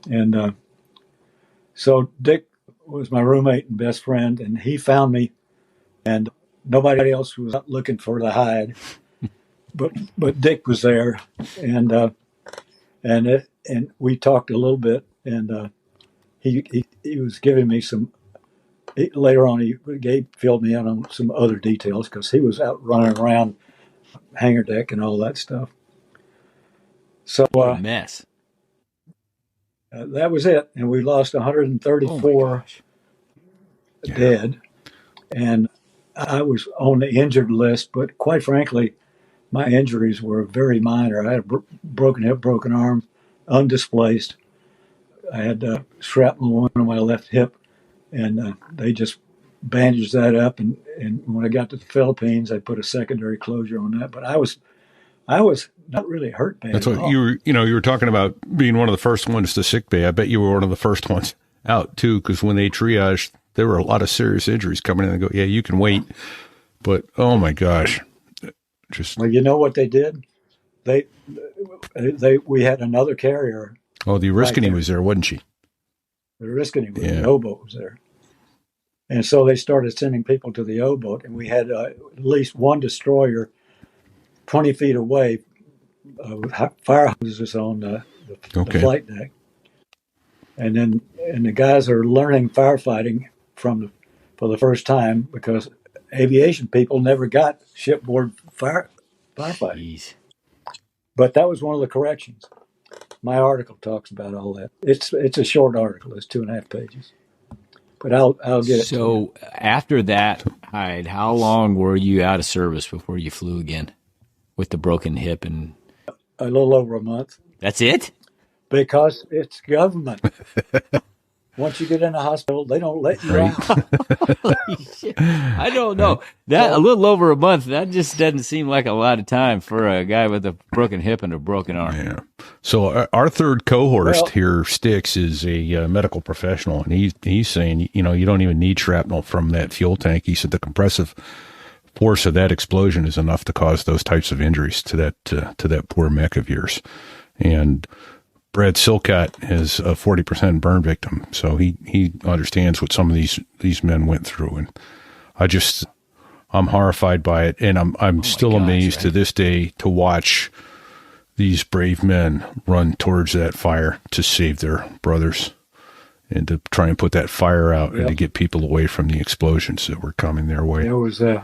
And so Dick was my roommate and best friend, and he found me, and nobody else was out looking for the hide. But Dick was there, and we talked a little bit, and he was giving me some. Later on, he filled me in on some other details because he was out running around hangar deck and all that stuff. So What a mess. That was it, and we lost 134 dead. And I was on the injured list, but quite frankly, my injuries were very minor. I had a broken hip, broken arm, undisplaced. I had shrapnel wound on my left hip, and they just bandaged that up. And when I got to the Philippines, I put a secondary closure on that. But I was not really hurt bad. That's at what all. you were talking about being one of the first ones to sick bay. I bet you were one of the first ones out too, because when they triaged, there were a lot of serious injuries coming in and go, yeah, you can wait. But oh my gosh, just Well, you know what they did? We had another carrier. the Oriskany was there, wasn't she? The Oriskany, Yeah. the O-boat was there. And so they started sending people to the O-boat, and we had at least one destroyer 20 feet away with fire hoses on the flight deck. And the guys are learning firefighting for the first time, because aviation people never got shipboard firefighting. Jeez. But that was one of the corrections. My article talks about all that. It's a short article. It's 2.5 pages. But I'll get it. So after that, Hyde, how long were you out of service before you flew again with the broken hip? And a little over a month. that's it? Because it's government. Once you get in the hospital, they don't let you out. I don't know. That a little over a month, that just doesn't seem like a lot of time for a guy with a broken hip and a broken arm. Yeah. So our third cohorst here, Sticks, is a medical professional, and he's saying, you don't even need shrapnel from that fuel tank. He said the compressive force of that explosion is enough to cause those types of injuries to that poor mech of yours. And Brad Silcott is a 40% burn victim, so he understands what some of these men went through, and I'm horrified by it, and I'm still amazed to this day to watch these brave men run towards that fire to save their brothers and to try and put that fire out and to get people away from the explosions that were coming their way. There was the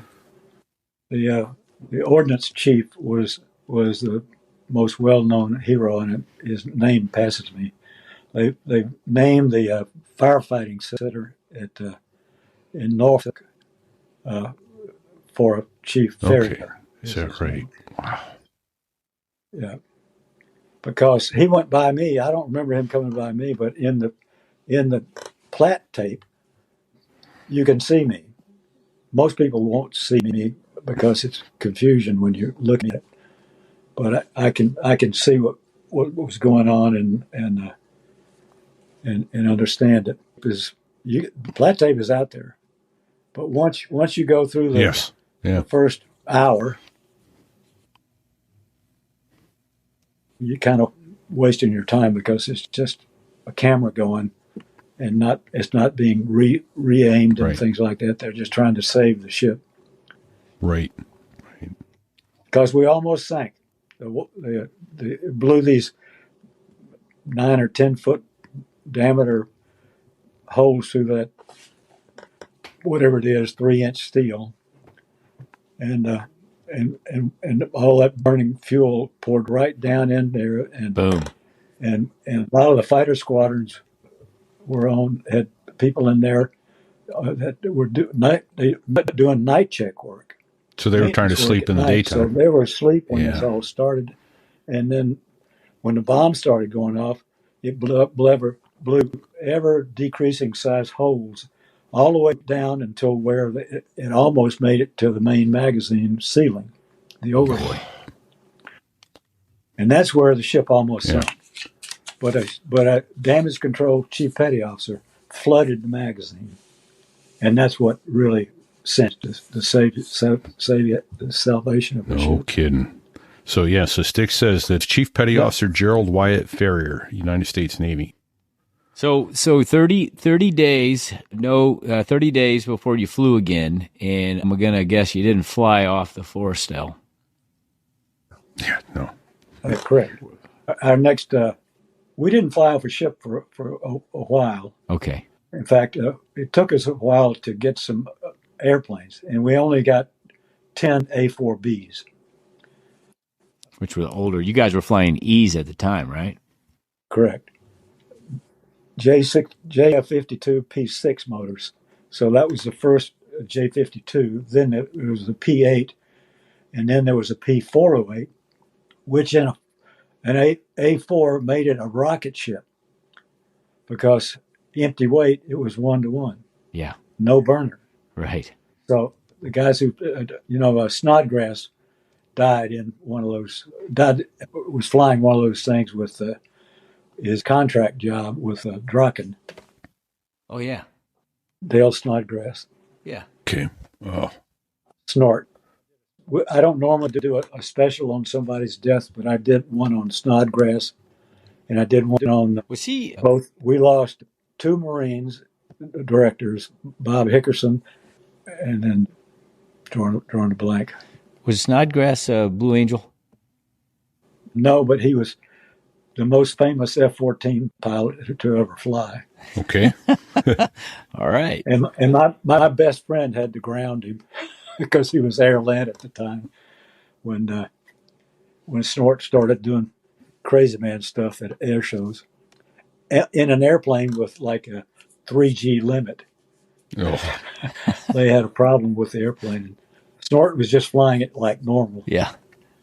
ordnance chief was the most well-known hero, and his name passes me. They named the firefighting center in Norfolk for Chief Ferrier. Is that right? Wow. Yeah, because he went by me. I don't remember him coming by me, but in the plat tape, you can see me. Most people won't see me because it's confusion when you're looking at it. But I can see what was going on and understand it, because the plat tape is out there. But once you go through the first hour, you're kind of wasting your time, because it's just a camera going, and it's not being re-aimed and things like that. They're just trying to save the ship. Right. Because we almost sank. They blew these 9 or 10 foot diameter holes through that, whatever it is, 3-inch steel, and all that burning fuel poured right down in there, and boom, and a lot of the fighter squadrons had people in there that were doing night check work. So they were trying to sleep in the daytime. So they were asleep when this all started. And then when the bomb started going off, it blew ever decreasing size holes all the way down until where it almost made it to the main magazine ceiling, the overlay. And that's where the ship almost sunk. But a damage control chief petty officer flooded the magazine. And that's what really sent the salvation of the ship. No kidding. So Sticks says that Chief Petty Officer Gerald Wyatt Ferrier, United States Navy. So 30 days, 30 days before you flew again, and I'm going to guess you didn't fly off the Forrestal. Yeah, no. Correct. Our next, we didn't fly off a ship for a while. Okay. In fact, it took us a while to get some airplanes, and we only got 10 A4Bs. Which were older. You guys were flying E's at the time, right? Correct. JF-52 P6 motors, So that was the first J-52. Then it was the P-8, and then there was a P-408, which in an A-4 made it a rocket ship because empty weight, it was 1-to-1, Yeah. no burner. Right. So the guys who, Snodgrass died in one of those, was flying one of those things with his contract job with Draken, Oh yeah. Dale Snodgrass. Yeah. Okay. Oh, Snort. I don't normally do a special on somebody's death, but I did one on Snodgrass, and I did one on Was he? both. We lost two Marines directors, Bob Hickerson, and then drawing a blank. Was Snodgrass a Blue Angel? No, but he was the most famous F-14 pilot to ever fly. okay. All right. And my best friend had to ground him because he was airland at the time when Snort started doing crazy man stuff at air shows in an airplane with like a 3G limit. Oh, They had a problem with the airplane. Snort was just flying it like normal. Yeah.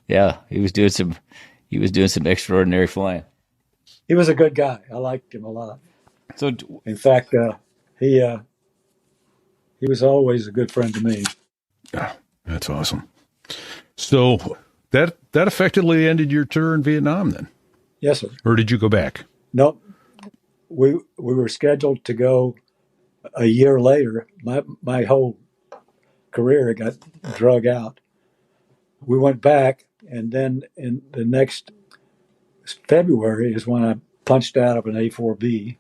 Yeah. He was doing some extraordinary flying. He was a good guy. I liked him a lot. So In fact, he was always a good friend to me. ah, that's awesome. So that effectively ended your tour in Vietnam then, Yes, sir. or did you go back? Nope. We were scheduled to go a year later. My whole career got drug out. We went back, and then in the next February is when I punched out of an A4B,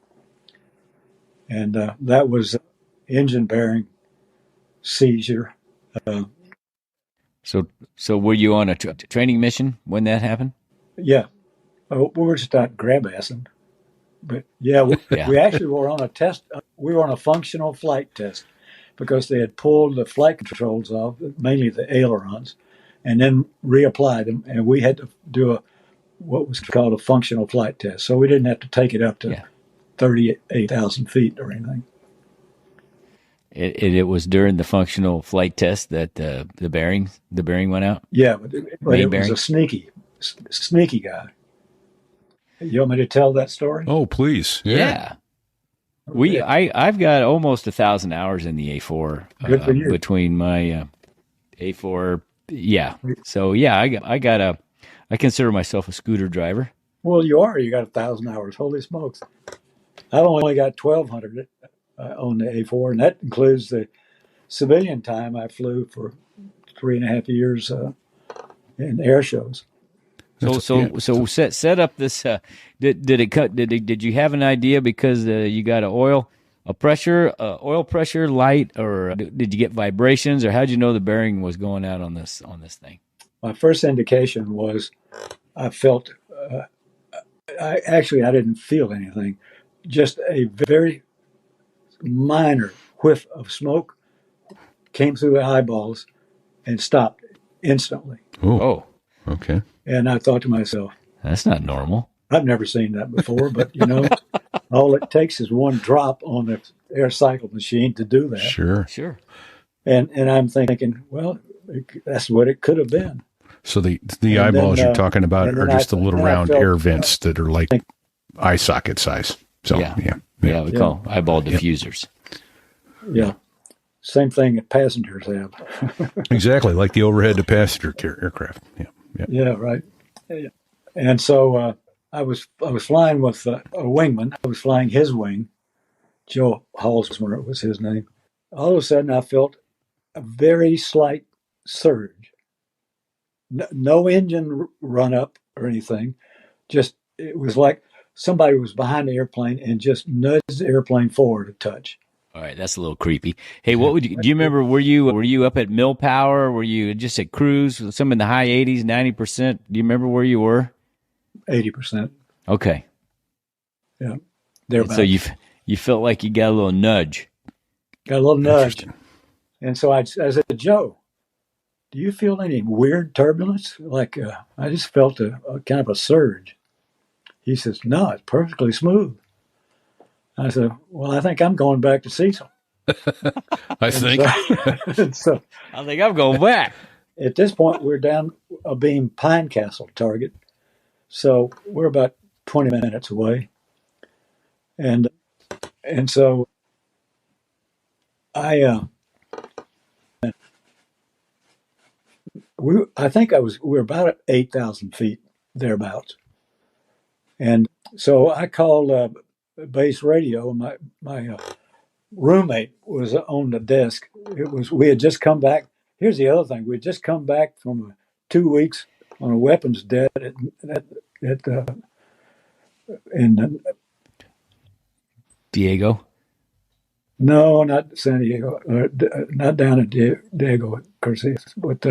and that was engine bearing seizure. So were you on a training mission when that happened? Yeah, we were just out grab assing. But yeah, we actually were on a test. We were on a functional flight test because they had pulled the flight controls off, mainly the ailerons, and then reapplied them. And we had to do what was called a functional flight test. So we didn't have to take it up to 38,000 feet or anything. It was during the functional flight test that the bearing went out. Yeah, but it was a sneaky guy. You want me to tell that story? Oh, please. Yeah. I've got almost 1,000 hours in the A4 Good for you. between my A4. Yeah. So yeah, I consider myself a scooter driver. Well, you are. You got 1,000 hours. Holy smokes! I've only got 1,200 on the A4, and that includes the civilian time I flew for 3.5 years in air shows. So set up this. Did you have an idea because you got oil pressure light, or did you get vibrations, or how did you know the bearing was going out on this thing? My first indication was I felt. I didn't feel anything, just a very minor whiff of smoke came through the eyeballs and stopped instantly. Oh, okay. And I thought to myself, that's not normal. I've never seen that before, but all it takes is one drop on the air cycle machine to do that. Sure. And I'm thinking, well, that's what it could have been. So the eyeballs you're talking about are just the little round air vents that are like eye socket size. So yeah, we call eyeball diffusers. Yeah. Same thing that passengers have. Exactly, like the overhead to passenger aircraft. Yeah, right. And so I was flying with a wingman. I was flying his wing. Joe Halsmer was his name. All of a sudden, I felt a very slight surge. No engine run up or anything. Just it was like somebody was behind the airplane and just nudged the airplane forward a touch. All right, that's a little creepy. Hey, do you remember? Were you up at mill power? Were you just at cruise? Some in the high 80s, 90%? Do you remember where you were? 80%. Okay. Yeah. Thereabouts. So you felt like you got a little nudge. Got a little nudge. And so I said, Joe, do you feel any weird turbulence? Like I just felt a kind of a surge. He says, no, it's perfectly smooth. I said, well, I think I'm going back to Cecil. I think. So I think I'm going back. at this point, we're down a beam Pine Castle target. So we're about 20 minutes away. And so I think we were about at 8,000 feet thereabouts. And so I called base radio. My roommate was on the desk. We had just come back. Here's the other thing: we had just come back from 2 weeks on a weapons debt in Diego. no, not San Diego, not down at Diego Garcia, but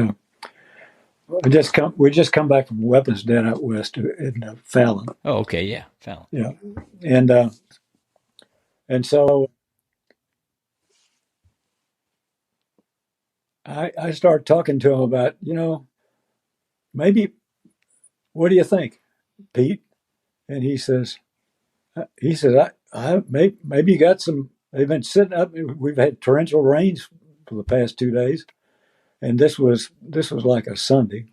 we just come back from weapons debt out west in Fallon. Oh, okay, yeah, Fallon. Yeah, and so I started talking to him about, maybe, what do you think, Pete? And he says, I maybe you got some. They've been sitting up. We've had torrential rains for the past 2 days, and this was like a Sunday.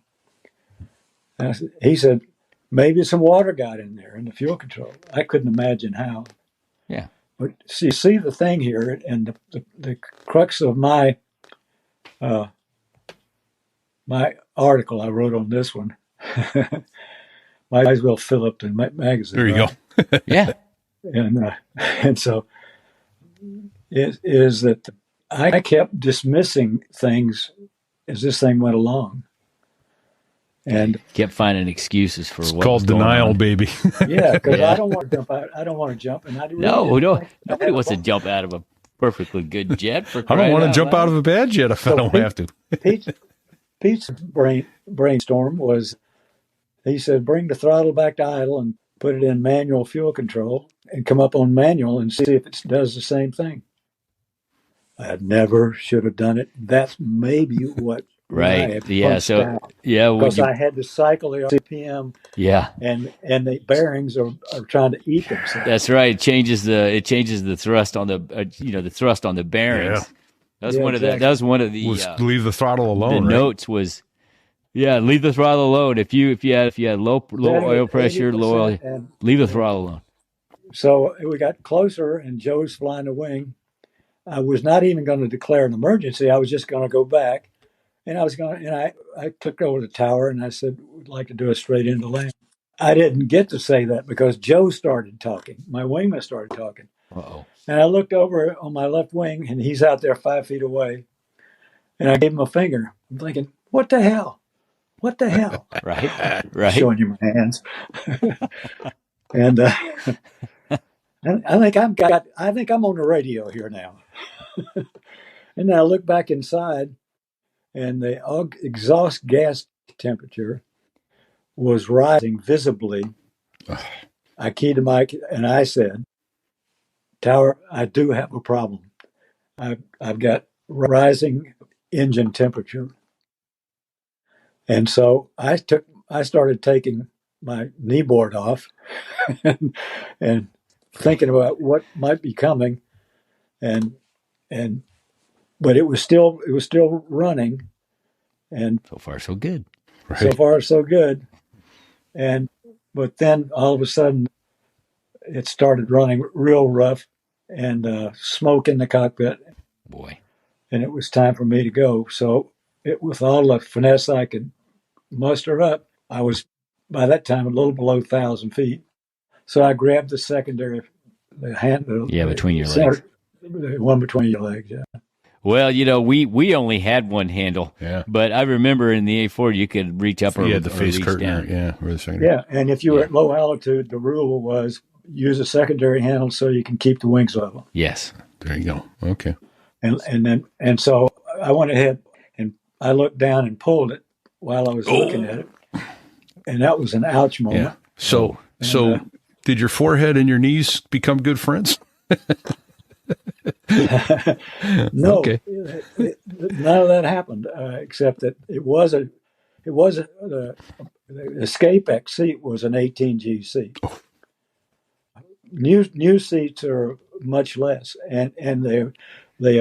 He said, maybe some water got in there in the fuel control. I couldn't imagine how. Yeah. But see the thing here, and the crux of my my article I wrote on this one. Might as well fill up the magazine. There you right? go. Yeah. And so it is that I kept dismissing things as this thing went along, and kept finding excuses for It's what called was going denial, on. baby. yeah, because Yeah. I don't want to jump out. I don't want to jump, and I really Nobody wants to jump out of a perfectly good jet. For I don't want to jump loud. out of a bad jet if I don't have to. Pete's brainstorm was, he said, bring the throttle back to idle and put it in manual fuel control and come up on manual and see if it does the same thing. I never should have done it. That's maybe what Right. Yeah. So, yeah. Because I had to cycle the RPM. Yeah. And the bearings are trying to eat themselves. That's right. It changes the thrust on the the thrust on the bearings. Yeah. That was one of the leave the throttle alone. The right? notes was, leave the throttle alone. If you had low oil pressure, low oil, leave the throttle alone. So we got closer, and Joe's flying the wing. I was not even going to declare an emergency. I was just going to go back, and I clicked over the tower and I said, "We'd like to do a straight into land." I didn't get to say that because Joe started talking. My wingman started talking. Uh-oh. And I looked over on my left wing, and he's out there 5 feet away. And I gave him a finger. I'm thinking, what the hell? What the hell? Right. Showing you my hands. And I think I'm on the radio here now. And then I look back inside, and the exhaust gas temperature was rising visibly. I keyed the mic, and I said, Tower, I do have a problem. I've got rising engine temperature. And so I started taking my knee board off and thinking about what might be coming, but it was still running, and So far, so good. Right. so far so good. But then all of a sudden it started running real rough, and smoke in the cockpit. Boy. And it was time for me to go. So with all the finesse I could muster up, I was by that time a little below 1,000 feet. So I grabbed the secondary, Between your legs. The one between your legs, yeah. Well, we only had one handle. Yeah. But I remember in the A4 you could reach up or You had the or face reach curtain. down. Yeah. Or the secondary. Yeah, and if you were at low altitude, the rule was use a secondary handle so you can keep the wings level. Yes. There you go. Okay. And so I went ahead and I looked down and pulled it while I was looking at it, and that was an ouch moment. Yeah. So did your forehead and your knees become good friends? No, Okay. none of that happened, except that the escape X seat was an 18G seat. New seats are much less, and they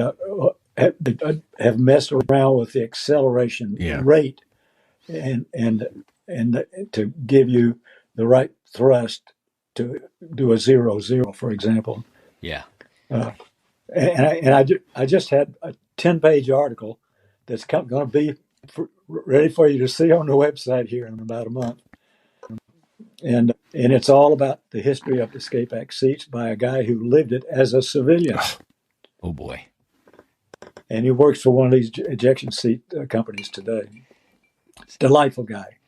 have messed around with the acceleration Yeah. rate and to give you the right thrust to do a 0-0, for example. Yeah. I just had a 10-page article that's going to be ready for you to see on the website here in about a month. And it's all about the history of escape act seats by a guy who lived it as a civilian. Oh boy. And he works for one of these ejection seat companies today. Delightful guy.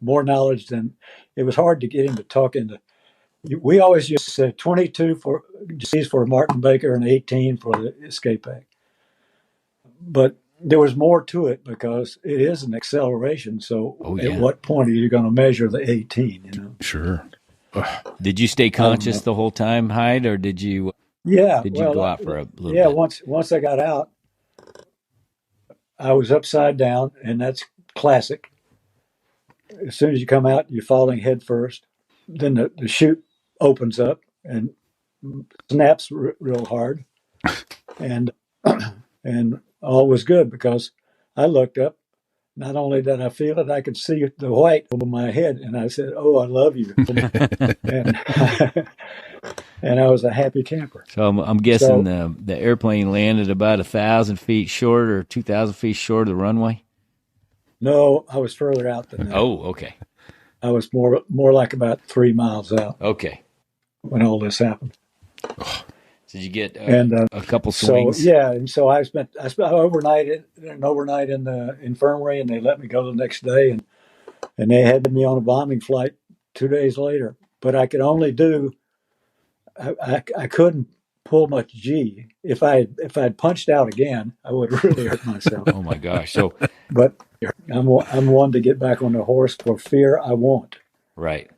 More knowledge than it was hard to get him to talk into. We always just said 22 for G's for Martin Baker and 18 for the escape act. But there was more to it because it is an acceleration. So at what point are you going to measure the 18? You know. Sure. Did you stay conscious the whole time, Hyde, or did you? Yeah. Did you go out for a little yeah, bit? Once I got out, I was upside down, and that's classic. As soon as you come out, you're falling head first. Then the chute opens up and snaps real hard, and and all was good because I looked up. Not only did I feel it, I could see the white over my head, and I said, "Oh, I love you," and and I was a happy camper. So I'm guessing the airplane landed about 1,000 feet short or 2,000 feet short of the runway. No, I was further out than that. Oh, okay. I was more like about 3 miles out. Okay. When all this happened. Did you get a couple swings? So yeah, and so I spent overnight in the infirmary, and they let me go the next day, and they had me on a bombing flight 2 days later. But I could only do I couldn't pull much G. If I'd punched out again, I would have really hurt myself. Oh my gosh! So, but I'm one to get back on the horse for fear I won't. Right.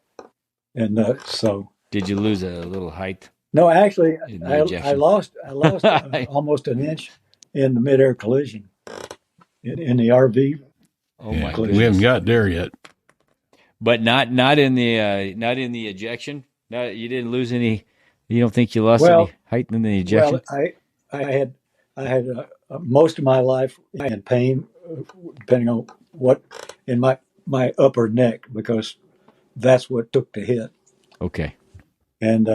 And so. Did you lose a little height? No, actually, I lost almost an inch in the midair collision in the RV. Oh my goodness. We haven't got there yet. But not in the ejection. No, you didn't lose any. You don't think you lost any height in the ejection? Well, I had most of my life in pain, depending on what in my upper neck, because that's what took the hit. Okay. And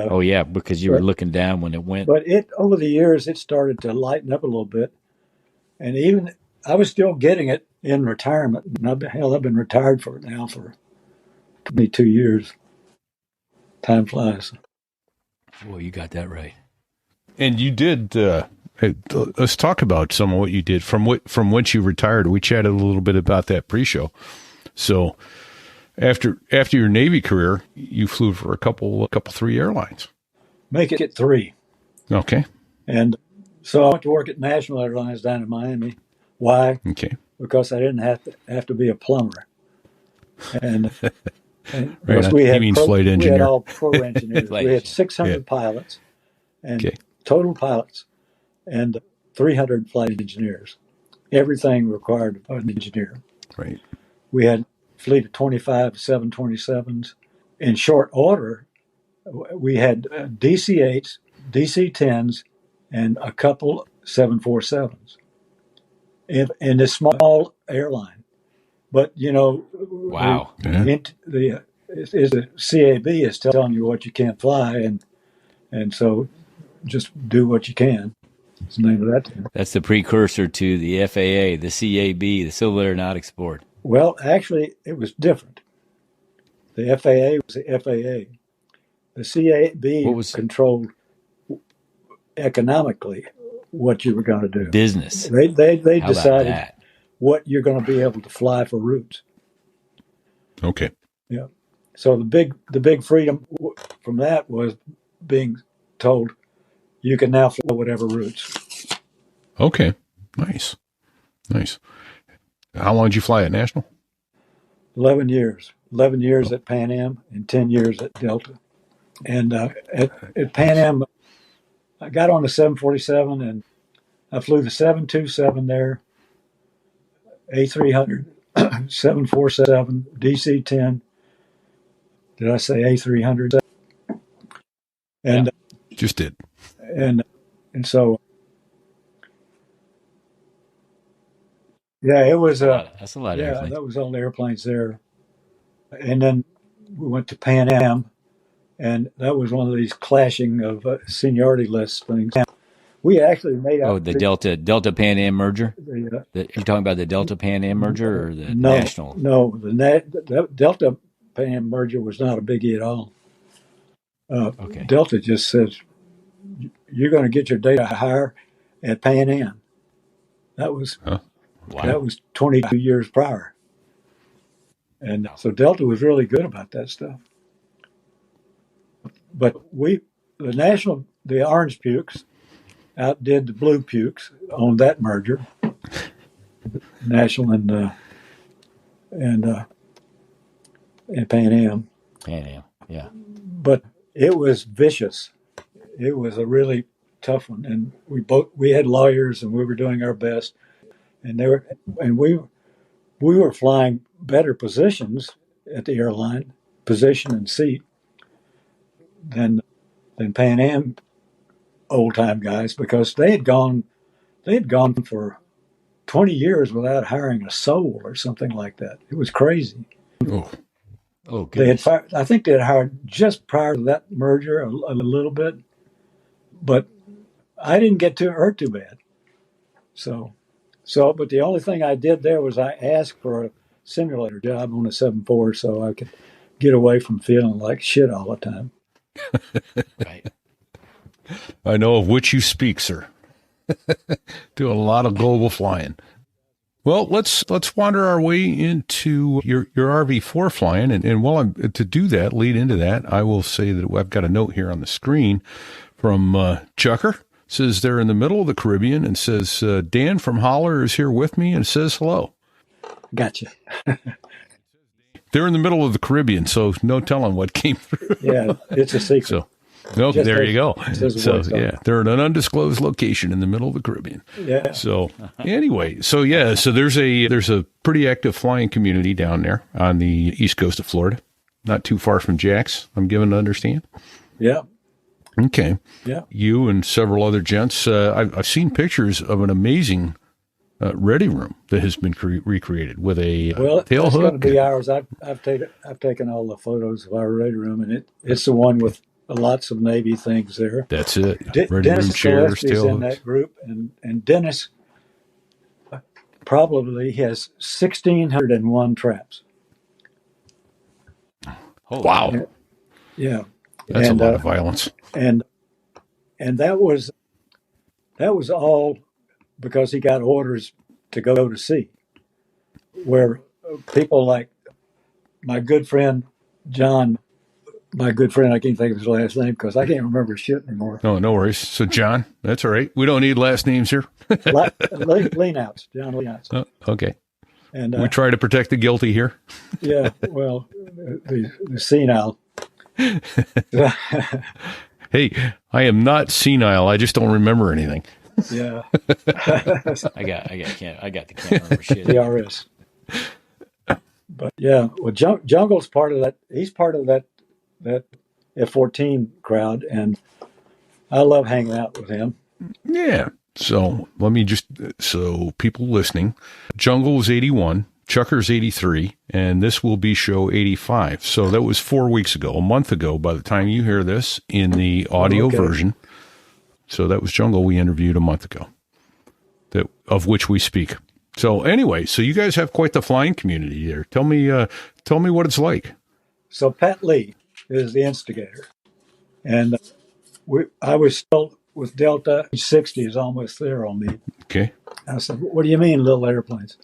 because you were looking down when it went. But over the years it started to lighten up a little bit, and even I was still getting it in retirement. And I've been retired for 22 years. Time flies. Boy, you got that right. And you did. Let's talk about some of what you did from once you retired. We chatted a little bit about that pre-show. So. After your Navy career, you flew for a couple 3 airlines. Make it 3. Okay. And so I went to work at National Airlines down in Miami. Why? Okay. Because I didn't have to be a plumber. And right. we had flight engineer. We had all pro engineers. We had 600 pilots and total pilots and 300 flight engineers. Everything required an engineer. Right. We had fleet of 25 727s. In short order, we had DC-8s, DC-10s, and a couple 747s in this small airline. But, wow. The CAB is telling you what you can't fly, and so just do what you can. That's the name of that thing. That's the precursor to the FAA, the CAB, the Civil Aeronautics Board. Well, actually, it was different. The FAA was the FAA. The CAB controlled economically what you were going to do. Business. They decided what you're going to be able to fly for routes. Okay. Yeah. So the big freedom from that was being told you can now fly whatever routes. Okay. Nice. How long did you fly at National? 11 years. 11 years at Pan Am and 10 years at Delta. And at Pan Am, I got on the 747 and I flew the 727 there, A300, 747, DC-10. Did I say A300? And just did. And so Yeah, it was That's a lot of yeah, airplanes. that was all the airplanes there. And then we went to Pan Am, and that was one of these clashing of seniority list things. We actually made Oh, out the Delta Pan Am merger. the You're talking about the Delta Pan Am merger or the no, national? no, the Delta Pan Am merger was not a biggie at all. Okay. Delta just says you're going to get your data higher at Pan Am. That was Huh? Wow. that was 22 years prior, and so Delta was really good about that stuff. But the orange pukes outdid the blue pukes on that merger, National and Pan Am. Pan Am. Yeah. But it was vicious. It was a really tough one, and we had lawyers, and we were doing our best, and we were flying better positions at the airline, position and seat, than Pan Am old time guys, because they had gone for 20 years without hiring a soul or something like that. It was crazy. Oh, Oh, They had goodness. fired, I think they had hired just prior to that merger a little bit, but I didn't get too hurt too bad. But the only thing I did there was I asked for a simulator job on a 7.4 so I could get away from feeling like shit all the time. Right. I know of which you speak, sir. Do a lot of global flying. Well, let's wander our way into your RV4 flying, and while I'm to do that, lead into that, I will say that I've got a note here on the screen from Chucker. Says they're in the middle of the Caribbean, and says Dan from Holler is here with me and says hello. Gotcha. They're in the middle of the Caribbean, so no telling what came through. Yeah, it's a secret. So, okay, Just there you go. says So, voice on yeah, it. they're in an undisclosed location in the middle of the Caribbean. Yeah. So, anyway, so there's a pretty active flying community down there on the east coast of Florida, not too far from Jack's, I'm given to understand. Yeah. Okay. Yeah. You and several other gents, I've seen pictures of an amazing ready room that has been recreated with a Well, tail that's going hook. to be ours. I've taken all the photos of our ready room, and it's the one with lots of Navy things there. That's it. Ready room Dennis chairs, Gillespie's tail in hooks. that group, and Dennis probably has 1,601 traps. Wow. Yeah, That's and, a lot of violence. and that was all because he got orders to go to sea, where people like my good friend John. My good friend, I can't think of his last name because I can't remember shit anymore. No worries. So, John, that's all right. We don't need last names here. Leanouts, John Leanouts. Oh, okay. And We try to protect the guilty here. yeah, well, the senile. Hey, I am not senile. I just don't remember anything. Yeah, I can't remember shit. DRS. But yeah, well, Jungle's part of that. He's part of that F-14 crowd, and I love hanging out with him. Yeah. So let me so people listening, Jungle was 81, Chucker's 83, and this will be show 85. So that was 4 weeks ago, a month ago by the time you hear this in the audio version. So that was Jungle we interviewed a month ago, of which we speak. So anyway, so you guys have quite the flying community there. Tell me what it's like. So Pat Lee is the instigator, and I was still with Delta. 60 is almost there on me. Okay. I said, "What do you mean, little airplanes?"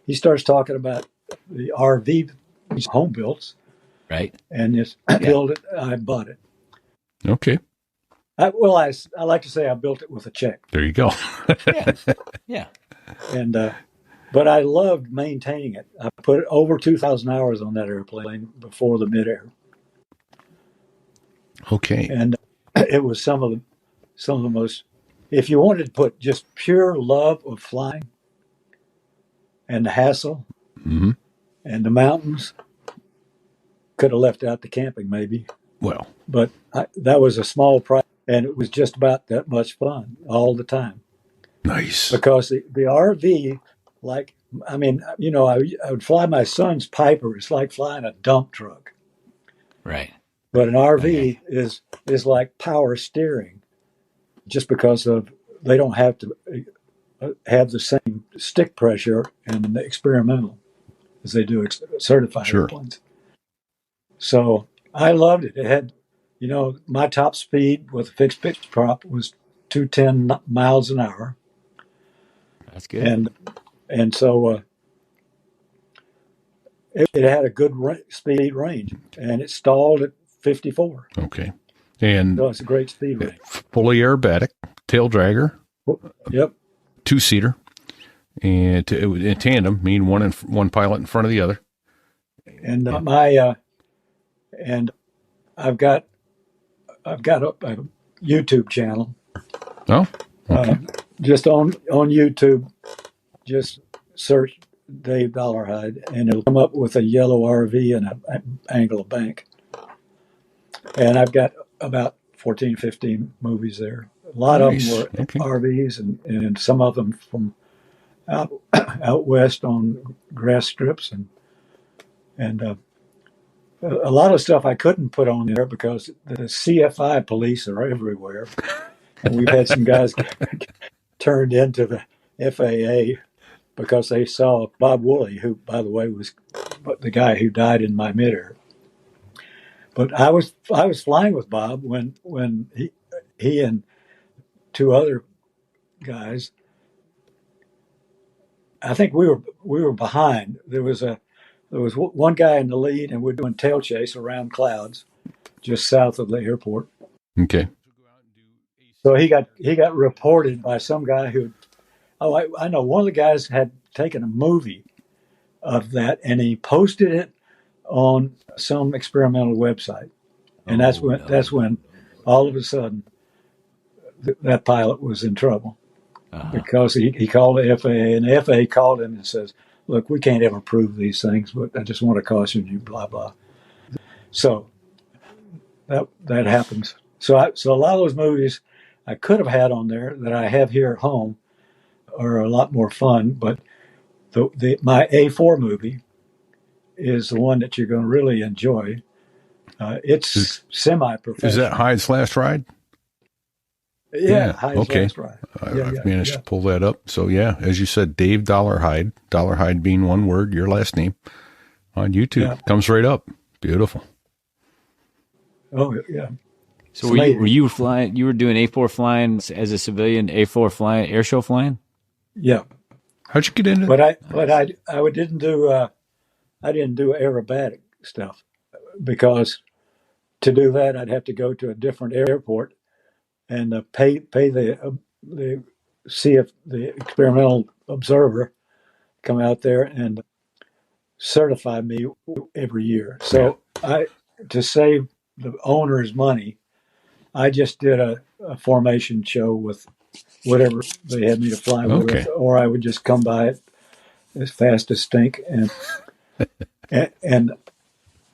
He starts talking about the RV home builds, Right. and just build it. I bought it. Okay. I like to say I built it with a check, There you go. Yeah. and but I loved maintaining it. I put over 2,000 hours on that airplane before the midair, Okay. and it was some of the most. If you wanted to put just pure love of flying, and the hassle, Mm-hmm. and the mountains, could have left out the camping maybe, Well, but that was a small price, and it was just about that much fun all the time. nice. Because the RV, like I mean, I would fly my son's Piper. It's like flying a dump truck. Right. But an Okay. RV is like power steering, just because of they don't have to have the same stick pressure in the experimental as they do certified Sure. airplanes. So I loved it. It had, my top speed with a fixed pitch prop was 210 miles an hour, That's good. and so it had a good speed range, and it stalled at 54. Okay. And So it's a great speed range. fully aerobatic, tail dragger, Yep. 2-seater, and in tandem, meaning one pilot in front of the other. And and I've got a YouTube channel. Oh, okay. Just on YouTube, just search Dave Dollarhide, and it'll come up with a yellow RV and an angle of bank. And I've got about 14, 15 movies there. A lot Nice. of them were Okay. RVs, and some of them from out west on grass strips, and a lot of stuff I couldn't put on there because the CFI police are everywhere, and we've had some guys turned into the FAA because they saw Bob Woolley, who, by the way, was the guy who died in my midair. But I was flying with Bob when he and two other guys. I think we were behind. There was one guy in the lead, and we're doing tail chase around clouds just south of the airport. Okay. So he got reported by some guy who, I know one of the guys had taken a movie of that, and he posted it on some experimental website, and that's when all of a sudden that pilot was in trouble because he called the FAA, and the FAA called him and says, "Look, we can't ever prove these things, but I just want to caution you." Blah blah. So that happens. So a lot of those movies I could have had on there that I have here at home are a lot more fun, but my A4 movie is the one that you're going to really enjoy. It's semi-professional. Is that Hyde's last ride? Yeah, Hyde's okay. last ride. I've managed to pull that up. So yeah, as you said, Dave Dollarhide, Dollarhide being one word, your last name, on YouTube comes right up. Beautiful. Oh yeah. So were you flying? You were doing A4 flying as a civilian? A4 flying, airshow flying? Yeah. How'd you get into? But I didn't do aerobatic stuff because to do that I'd have to go to a different airport and pay the see if the experimental observer come out there and certify me every year. So to save the owner's money, I just did a formation show with whatever they had me to fly with, or I would just come by it as fast as stink, and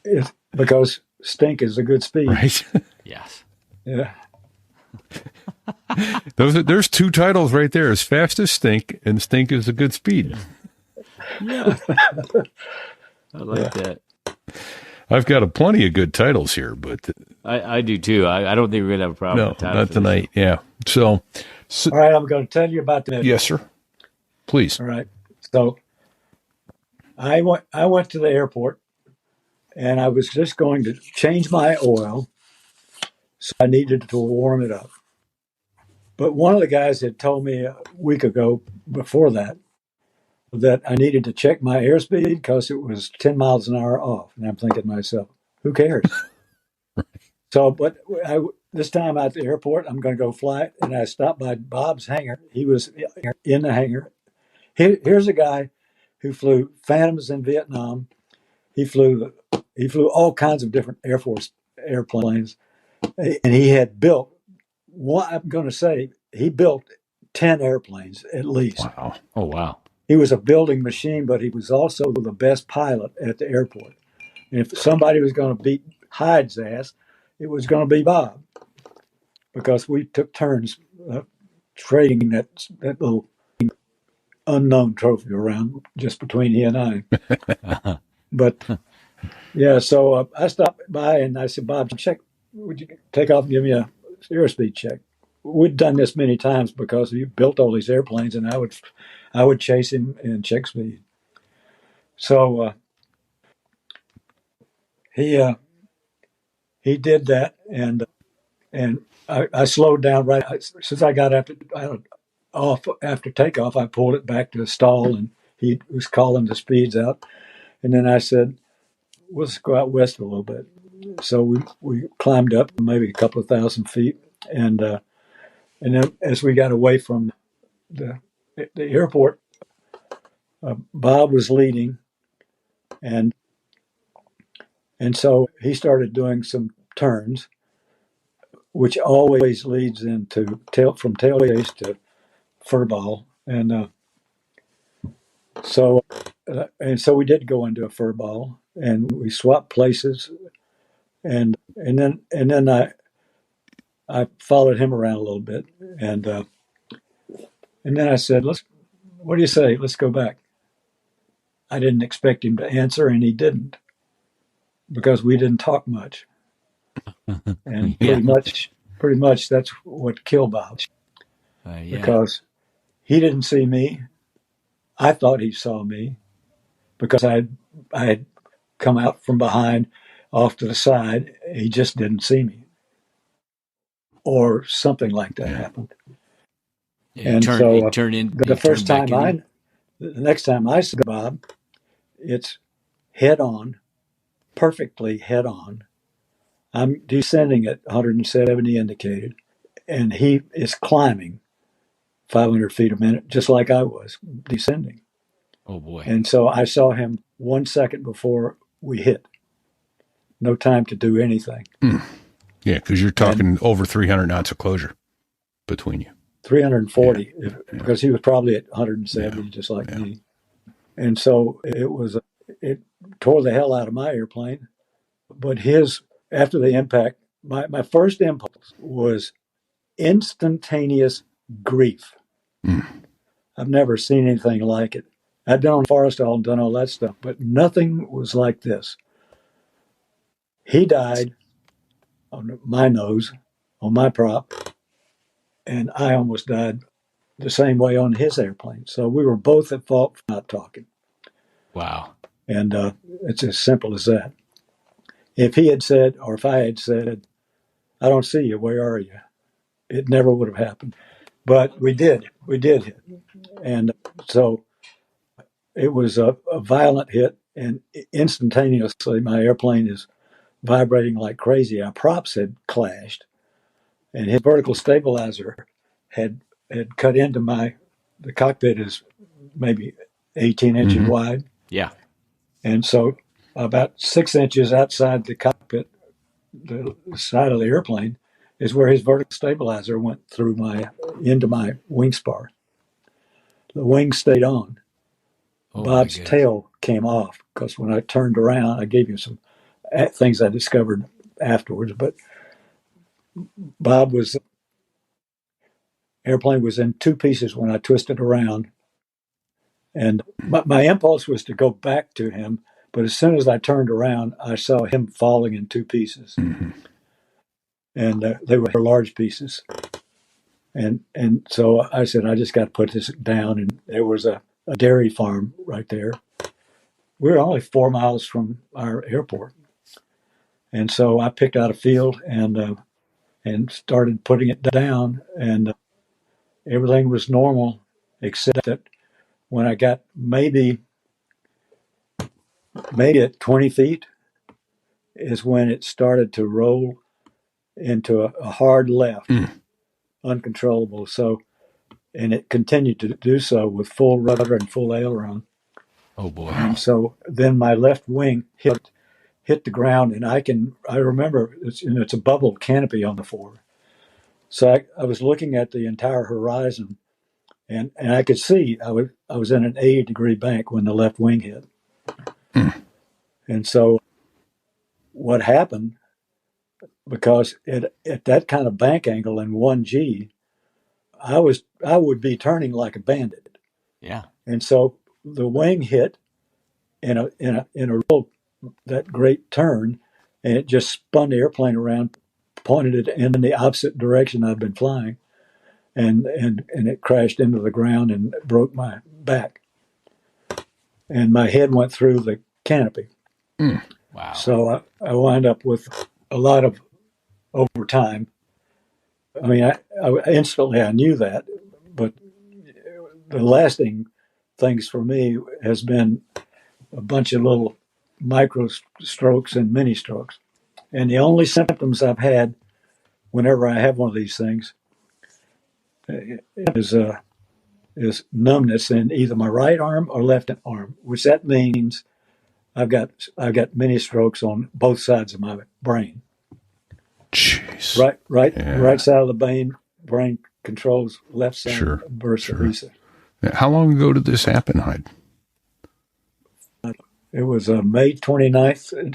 it's because stink is a good speed, right? Yes. Yeah. There's two titles right there: as fast as stink, and stink is a good speed. Yeah. I like that. I've got plenty of good titles here, but I do too. I don't think we're gonna have a problem. with not tonight. Yeah. So, all right, I'm going to tell you about that. Yes, sir. Please. All right. So, I went to the airport, and I was just going to change my oil, so I needed to warm it up. But one of the guys had told me a week ago before that I needed to check my airspeed because it was 10 miles an hour off. And I'm thinking to myself, who cares? So, but this time at the airport, I'm going to go fly it. And I stopped by Bob's hangar. He was in the hangar. Here's a guy who flew Phantoms in Vietnam. He flew all kinds of different Air Force airplanes. And he had built, I'm going to say, he built 10 airplanes at least. Wow. Oh, wow. He was a building machine, but he was also the best pilot at the airport. And if somebody was going to beat Hyde's ass, it was going to be Bob, because we took turns trading that little unknown trophy around just between he and I. But yeah, so I stopped by and I said, Bob, check. Would you take off and give me a airspeed check? We'd done this many times because he built all these airplanes, and I would chase him and check speed. So he did that, and I slowed down right since I got off after takeoff. I pulled it back to a stall, and he was calling the speeds out, and then I said, "Let's go out west a little bit." So we climbed up maybe a couple of thousand feet, and then as we got away from the airport, Bob was leading, and so he started doing some turns, which always leads into from tail chase to furball, so so we did go into a furball, and we swapped places, and then I followed him around a little bit, and then I said, what do you say? Let's go back. I didn't expect him to answer, and he didn't, because we didn't talk much. And pretty much that's what killed Bob, because he didn't see me. I thought he saw me because I had come out from behind off to the side. He just didn't see me, or something like that happened. And so the next time I see Bob, it's head on, perfectly head on. I'm descending at 170 indicated, and he is climbing 500 feet a minute, just like I was descending. Oh, boy. And so I saw him 1 second before we hit. No time to do anything. Yeah, because you're talking over 300 knots of closure between you. 340, because he was probably at 170, just like me. And so it tore the hell out of my airplane. But after the impact, my first impulse was instantaneous grief. I've never seen anything like it. I've been on Forest Hall and done all that stuff, but nothing was like this. He died on my nose, on my prop, and I almost died the same way on his airplane. So we were both at fault for not talking. Wow. And it's as simple as that. If he had said, or if I had said, I don't see you, where are you? It never would have happened. But we did hit. And so it was a violent hit, and instantaneously my airplane is vibrating like crazy. Our props had clashed, and his vertical stabilizer had cut into the cockpit is maybe 18 inches wide. Yeah. And so about 6 inches outside the cockpit, the side of the airplane, is where his vertical stabilizer went into my wing spar. The wing stayed on. Bob's tail came off, because when I turned around, I gave you some things I discovered afterwards. But airplane was in two pieces when I twisted around. And my impulse was to go back to him, but as soon as I turned around, I saw him falling in two pieces. And they were large pieces. And so I said, I just got to put this down. And there was a dairy farm right there. We were only 4 miles from our airport. And so I picked out a field and started putting it down. And everything was normal, except that when I got maybe at 20 feet is when it started to roll into a hard left, uncontrollable. So, and it continued to do so with full rudder and full aileron. Oh, boy. And so then my left wing hit the ground, and I remember it's a bubble canopy on the floor. So I was looking at the entire horizon, and I could see I was in an 80-degree bank when the left wing hit. And so what happened, because at that kind of bank angle in 1G, I would be turning like a bandit. Yeah. And so the wing hit in a real that great turn, and it just spun the airplane around, pointed it in the opposite direction I've been flying, and it crashed into the ground and broke my back, and my head went through the canopy. Wow. So I wound up with a lot of overtime. I mean, I instantly I knew that, but the lasting things for me has been a bunch of little micro strokes and mini strokes. And the only symptoms I've had whenever I have one of these things is numbness in either my right arm or left arm, which that means I've got mini strokes on both sides of my brain. Jeez. Right side of the brain controls left side, Sure. versa versa. How long ago did this happen, Hyde? It was May 29th in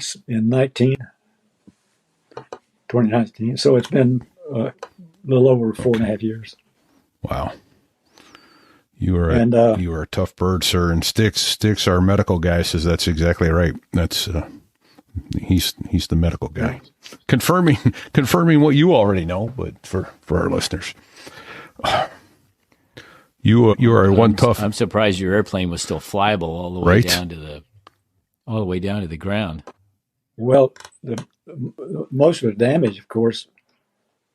2019. So it's been a little over 4.5 years. Wow. You are a tough bird, sir. And Sticks, our medical guy, says that's exactly right. That's he's the medical guy, confirming what you already know. But for our listeners, you are one tough. I'm surprised your airplane was still flyable all the way down to the ground. Well, most of the damage, of course,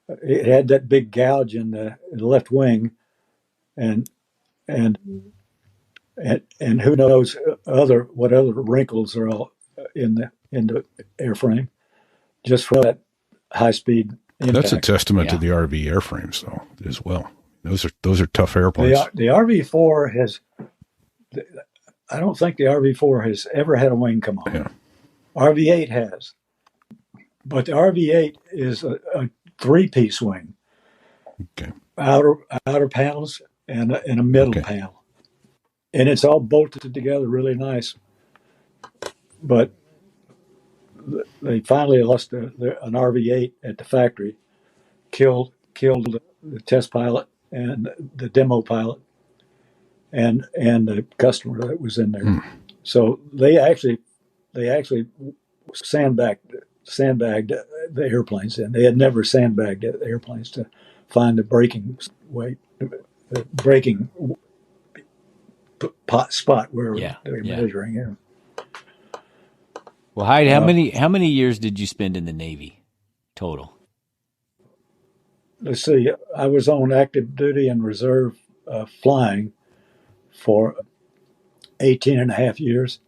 it had that big gouge in the left wing, and who knows what other wrinkles are all in the airframe, just for that high speed impact. That's a testament to the RV airframes, though, as well. Those are tough airplanes. The RV4 has. I don't think the RV4 has ever had a wing come off. Yeah. RV8 has, but the RV8 is a 3-piece wing. Okay. Outer panels and a middle panel, and it's all bolted together really nice. But they finally lost an RV8 at the factory, killed the test pilot and the demo pilot, and the customer that was in there. So they actually sandbagged the airplanes, and they had never sandbagged the airplanes to find the braking weight, the braking spot where they're measuring it. Well, Hyde, how many years did you spend in the Navy total? Let's see. I was on active duty and reserve flying for 18 and a half years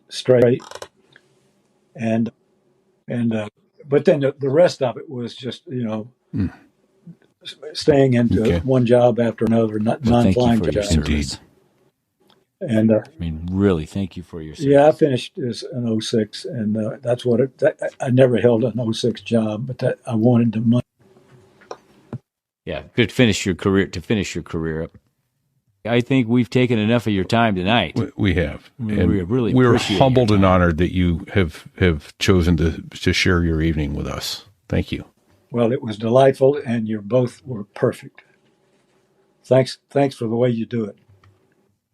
straight, and but then the rest of it was just staying into one job after another, non-flying jobs. Indeed. And really, thank you for your service. Yeah, I finished as an 06, and that's what I never held an 06 job, but I wanted the money. Yeah, good to finish your career up. I think we've taken enough of your time tonight. We have. We're humbled and honored that you have chosen to share your evening with us. Thank you. Well, it was delightful, and you both were perfect. Thanks for the way you do it.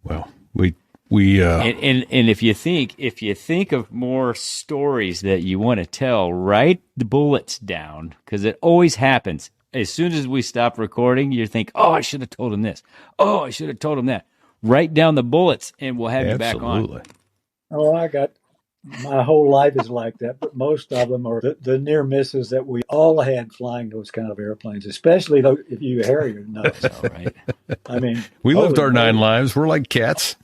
Well, we and if you think of more stories that you want to tell, write the bullets down, because it always happens. As soon as we stop recording, you think, "Oh, I should have told him this. Oh, I should have told him that." Write down the bullets, and we'll have you back on. Oh, my whole life is like that, but most of them are the near misses that we all had flying those kind of airplanes, especially if you Harrier knows. All right. I mean, we lived our 9 lives. We're like cats.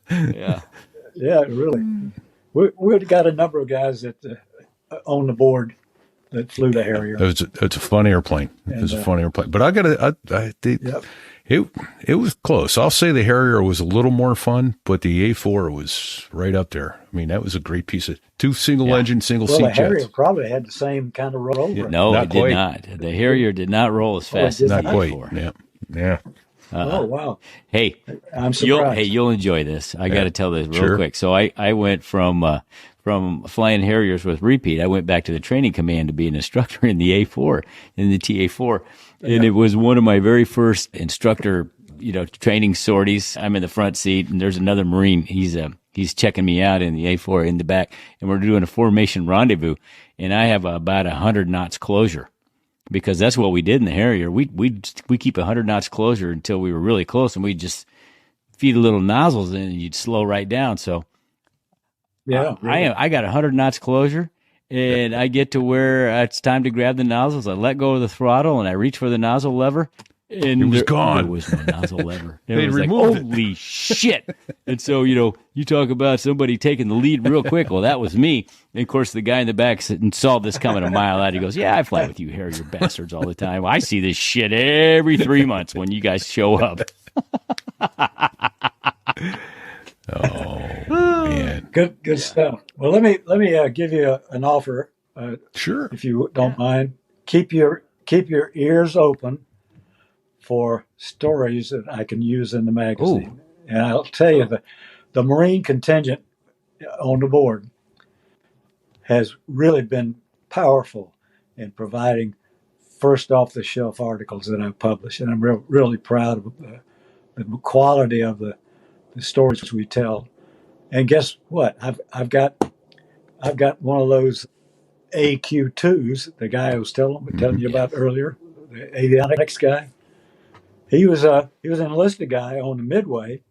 Yeah, really. We've got a number of guys that on the board that flew the Harrier. It's a fun airplane. It's a fun airplane. But it was close. I'll say the Harrier was a little more fun, but the A4 was right up there. I mean, that was a great piece of 2 single-engine, single-seat jets. The Harrier probably had the same kind of rollover. No, it did not. The Harrier did not roll as fast as the A4. Yeah. Oh, wow. Hey, I'm surprised. You'll enjoy this. I got to tell this real quick. So I went from flying Harriers with repeat. I went back to the training command to be an instructor in the A4, in the TA4. And it was one of my very first instructor training sorties. I'm in the front seat, and there's another Marine. He's checking me out in the A4 in the back, and we're doing a formation rendezvous. And I have about 100 knots closure, because that's what we did in the Harrier. We keep 100 knots closure until we were really close, and we just feed a little nozzles in, and you'd slow right down. So Yeah, really. I got 100 knots closure, and I get to where it's time to grab the nozzles. I let go of the throttle, and I reach for the nozzle lever, and it was gone. There was no nozzle lever. It They was like, removed it. holy shit! And so you talk about somebody taking the lead real quick. Well, that was me. And of course, the guy in the back saw this coming a mile out. He goes, "Yeah, I fly with you Harrier bastards all the time. I see this shit every 3 months when you guys show up." Oh man, Good stuff. Well, let me give you an offer, sure. if you don't mind. Keep your ears open for stories that I can use in the magazine. And I'll tell you, the Marine contingent on the board has really been powerful in providing first off the shelf articles that I've published, and I'm really proud of the quality of the stories we tell. And guess what? I've got one of those AQ2s, the guy I was telling you about earlier, the avionics guy. He was an enlisted guy on the Midway,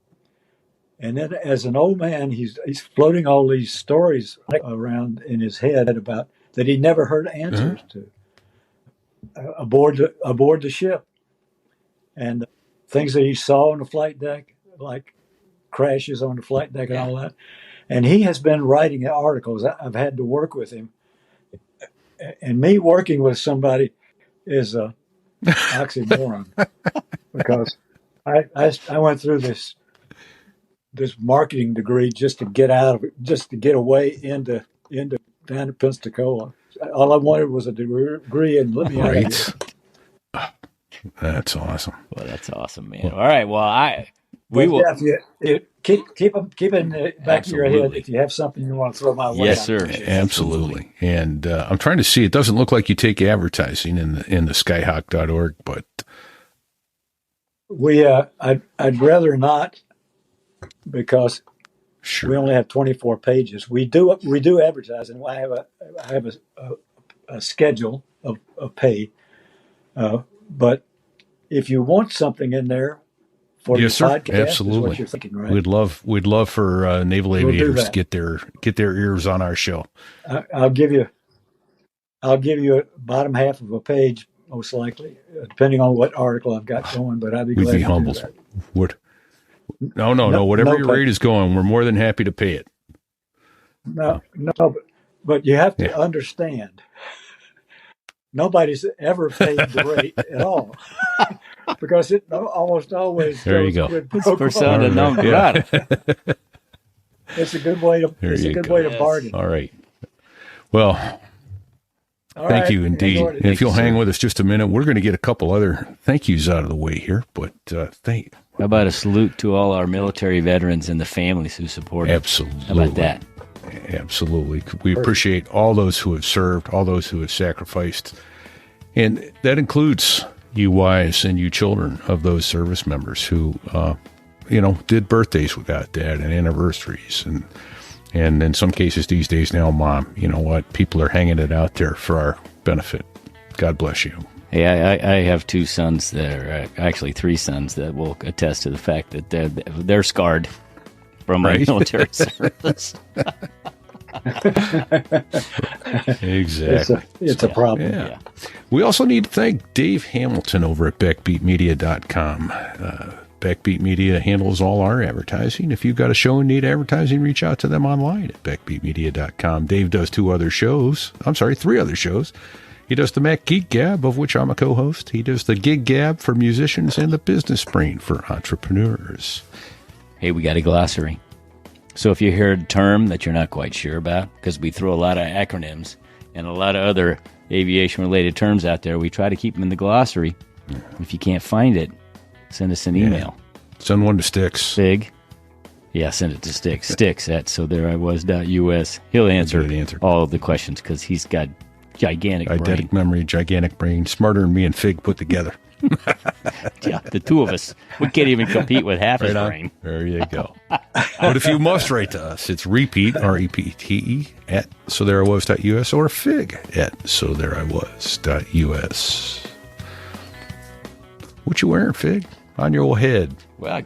and then as an old man, he's floating all these stories around in his head about that he never heard answers to aboard the ship, and things that he saw on the flight deck, like crashes on the flight deck and all that. And he has been writing articles. I've had to work with him, and me working with somebody is a oxymoron because I went through this marketing degree just to get out of it, just to get away into down to Pensacola. All I wanted was a degree, and let me out of here. That's awesome. Well, that's awesome, man. All right. Well, we But will. yeah, if you keep in the back of your head Absolutely. if you have something you want to throw my way. Yes, I sir. appreciate it. Absolutely. And I'm trying to see. It doesn't look like you take advertising in the skyhawk.org, but I'd rather not, because sure. we only have 24 pages. We do advertising. I have a schedule of pay, but if you want something in there for Yes, your sir. podcast, is Absolutely. what you're thinking, right? We'd love for naval We'll do aviators to that. get their ears on our show. I'll give you a bottom half of a page, most likely, depending on what article I've got going. But I'd be We'd glad be to do humbled. that. What? No. No, Whatever no your pay. rate is going, we're more than happy to pay it. No, but you have to understand. Nobody's ever paid the rate at all, because it almost always There you goes go. quid pro quo. Persona non grata. It's a good way to There you go. way to bargain. All right. Well, All thank right, you indeed. enjoyed it. And if you'll you, hang sir. with us just a minute, we're going to get a couple other thank yous out of the way here. But thank How about a salute to all our military veterans and the families who support us? absolutely. How about that? Absolutely. We appreciate all those who have served, all those who have sacrificed. And that includes you wives and you children of those service members who, did birthdays without dad and anniversaries. And in some cases these days now, Mom, you know what? People are hanging it out there for our benefit. God bless you. Hey, I have two sons that are actually three sons that will attest to the fact that they're scarred from my Right. military service. Exactly. It's a problem. Yeah. We also need to thank Dave Hamilton over at backbeatmedia.com. Backbeat Media handles all our advertising. If you've got a show and need advertising, reach out to them online at backbeatmedia.com. Dave does three other shows. He does the Mac Geek Gab, of which I'm a co-host. He does the Gig Gab for musicians and the Business Brain for entrepreneurs. Hey, we got a glossary. So if you hear a term that you're not quite sure about, because we throw a lot of acronyms and a lot of other aviation-related terms out there, we try to keep them in the glossary. If you can't find it, send us an email. Send one to Sticks. Big. Yeah, send it to Sticks. Sticks at sothereiwas.us. He'll answer Good answer. all of the questions because he's got gigantic brain. Eidetic memory, gigantic brain, smarter than me and Fig put together. Yeah, the two of us, we can't even compete with half his brain. There you go. But if you must write to us, it's repeat, R-E-P-T-E, at sothereiwas.us or fig at sothereiwas.us. What you wearing, Fig? On your old head. Well,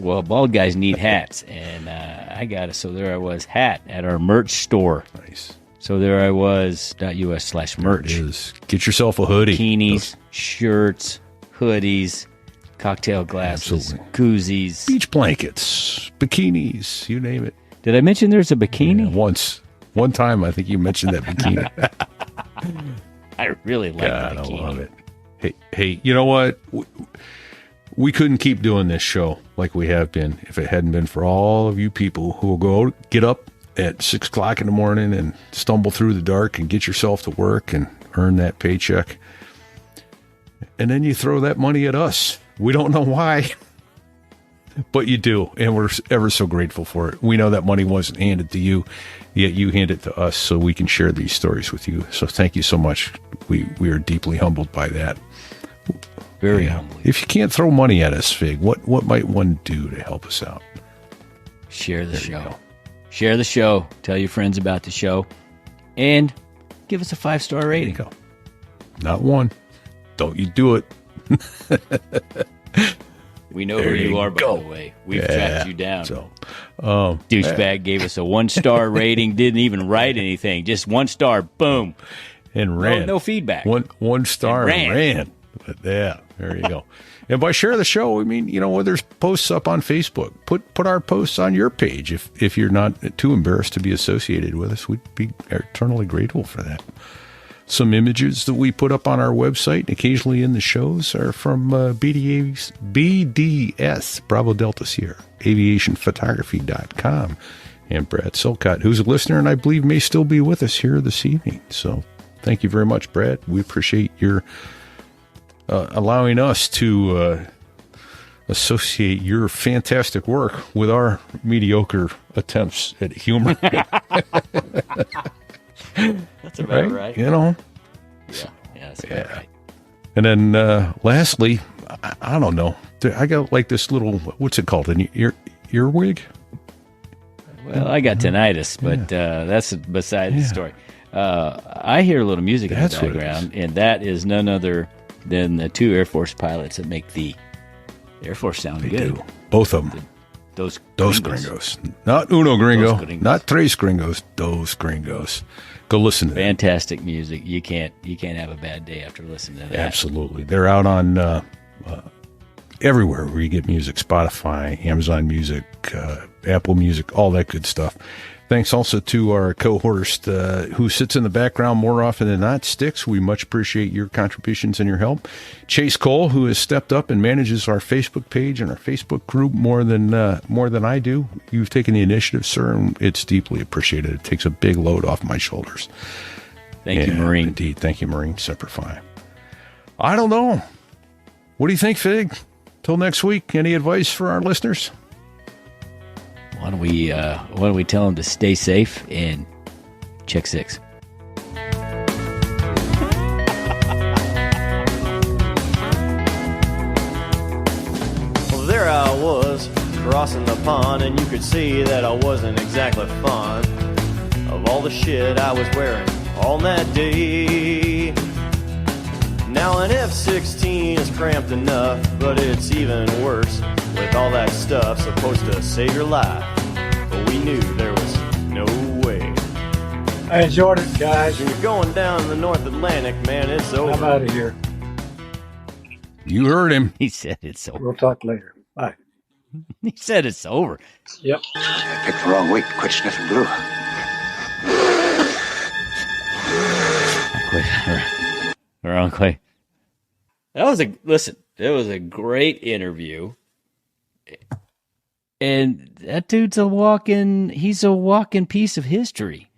well, bald guys need hats, and I got a So There I Was hat at our merch store. Nice. So there I was.us/merch. Is get yourself a hoodie. Bikinis, shirts, hoodies, cocktail glasses, Absolutely. koozies. Beach blankets, bikinis, you name it. Did I mention there's a bikini? Yeah, once. One time, I think you mentioned that bikini. I really like God, the bikini. I love it. Hey, you know what? We couldn't keep doing this show like we have been if it hadn't been for all of you people who will go get up at 6 o'clock in the morning and stumble through the dark and get yourself to work and earn that paycheck. And then you throw that money at us. We don't know why, but you do. And we're ever so grateful for it. We know that money wasn't handed to you, yet you hand it to us so we can share these stories with you. So thank you so much. We are deeply humbled by that. Very humbling. If you can't throw money at us, Fig, what might one do to help us out? Share the show. Share the show. Tell your friends about the show. And give us a 5-star rating. Go. Not one. Don't you do it. We know who you are, by the way. We've tracked you down. So, Douchebag gave us a 1-star rating, didn't even write anything. Just 1 star, boom. And ran. No feedback. One star And ran. But yeah, there you go. And by share the show, we mean, whether there's posts up on Facebook, put our posts on your page. If you're not too embarrassed to be associated with us, we'd be eternally grateful for that. Some images that we put up on our website and occasionally in the shows are from BDS, Bravo Delta Sierra, aviationphotography.com, and Brad Silcott, who's a listener and I believe may still be with us here this evening. So thank you very much, Brad. We appreciate your allowing us to associate your fantastic work with our mediocre attempts at humor. That's about right. Yeah, that's about right. And then lastly, I don't know. I got like this little, what's it called? An earwig? Well, I got tinnitus, but that's beside the story. I hear a little music in the background, and that is none other than the 2 Air Force pilots that make the Air Force sound good. Do. Both of them. Those gringos. Not uno gringo. Not tres gringos. Dos gringos. Go listen to that. Fantastic music. You can't have a bad day after listening to that. Absolutely. They're out on everywhere where you get music. Spotify, Amazon Music, Apple Music, all that good stuff. Thanks also to our co-host who sits in the background more often than not, Sticks. We much appreciate your contributions and your help. Chase Cole, who has stepped up and manages our Facebook page and our Facebook group more than I do. You've taken the initiative, sir, and it's deeply appreciated. It takes a big load off my shoulders. Thank you, Marine. Indeed. Thank you, Marine. Semper Fi. I don't know. What do you think, Fig? Till next week, any advice for our listeners? Why don't we tell them to stay safe and check 6. Well, there I was, crossing the pond, and you could see that I wasn't exactly fond of all the shit I was wearing on that day. Now an F-16 is cramped enough, but it's even worse with all that stuff supposed to save your life. But we knew there was no way. I enjoyed it, guys. When you're going down the North Atlantic, man, it's over. I'm out of here. You heard him. He said it's over. We'll talk later. Bye. He said it's over. Yep. I picked the wrong week to quit sniffing glue. Wrong Clay. It was a great interview. And that dude's he's a walking piece of history.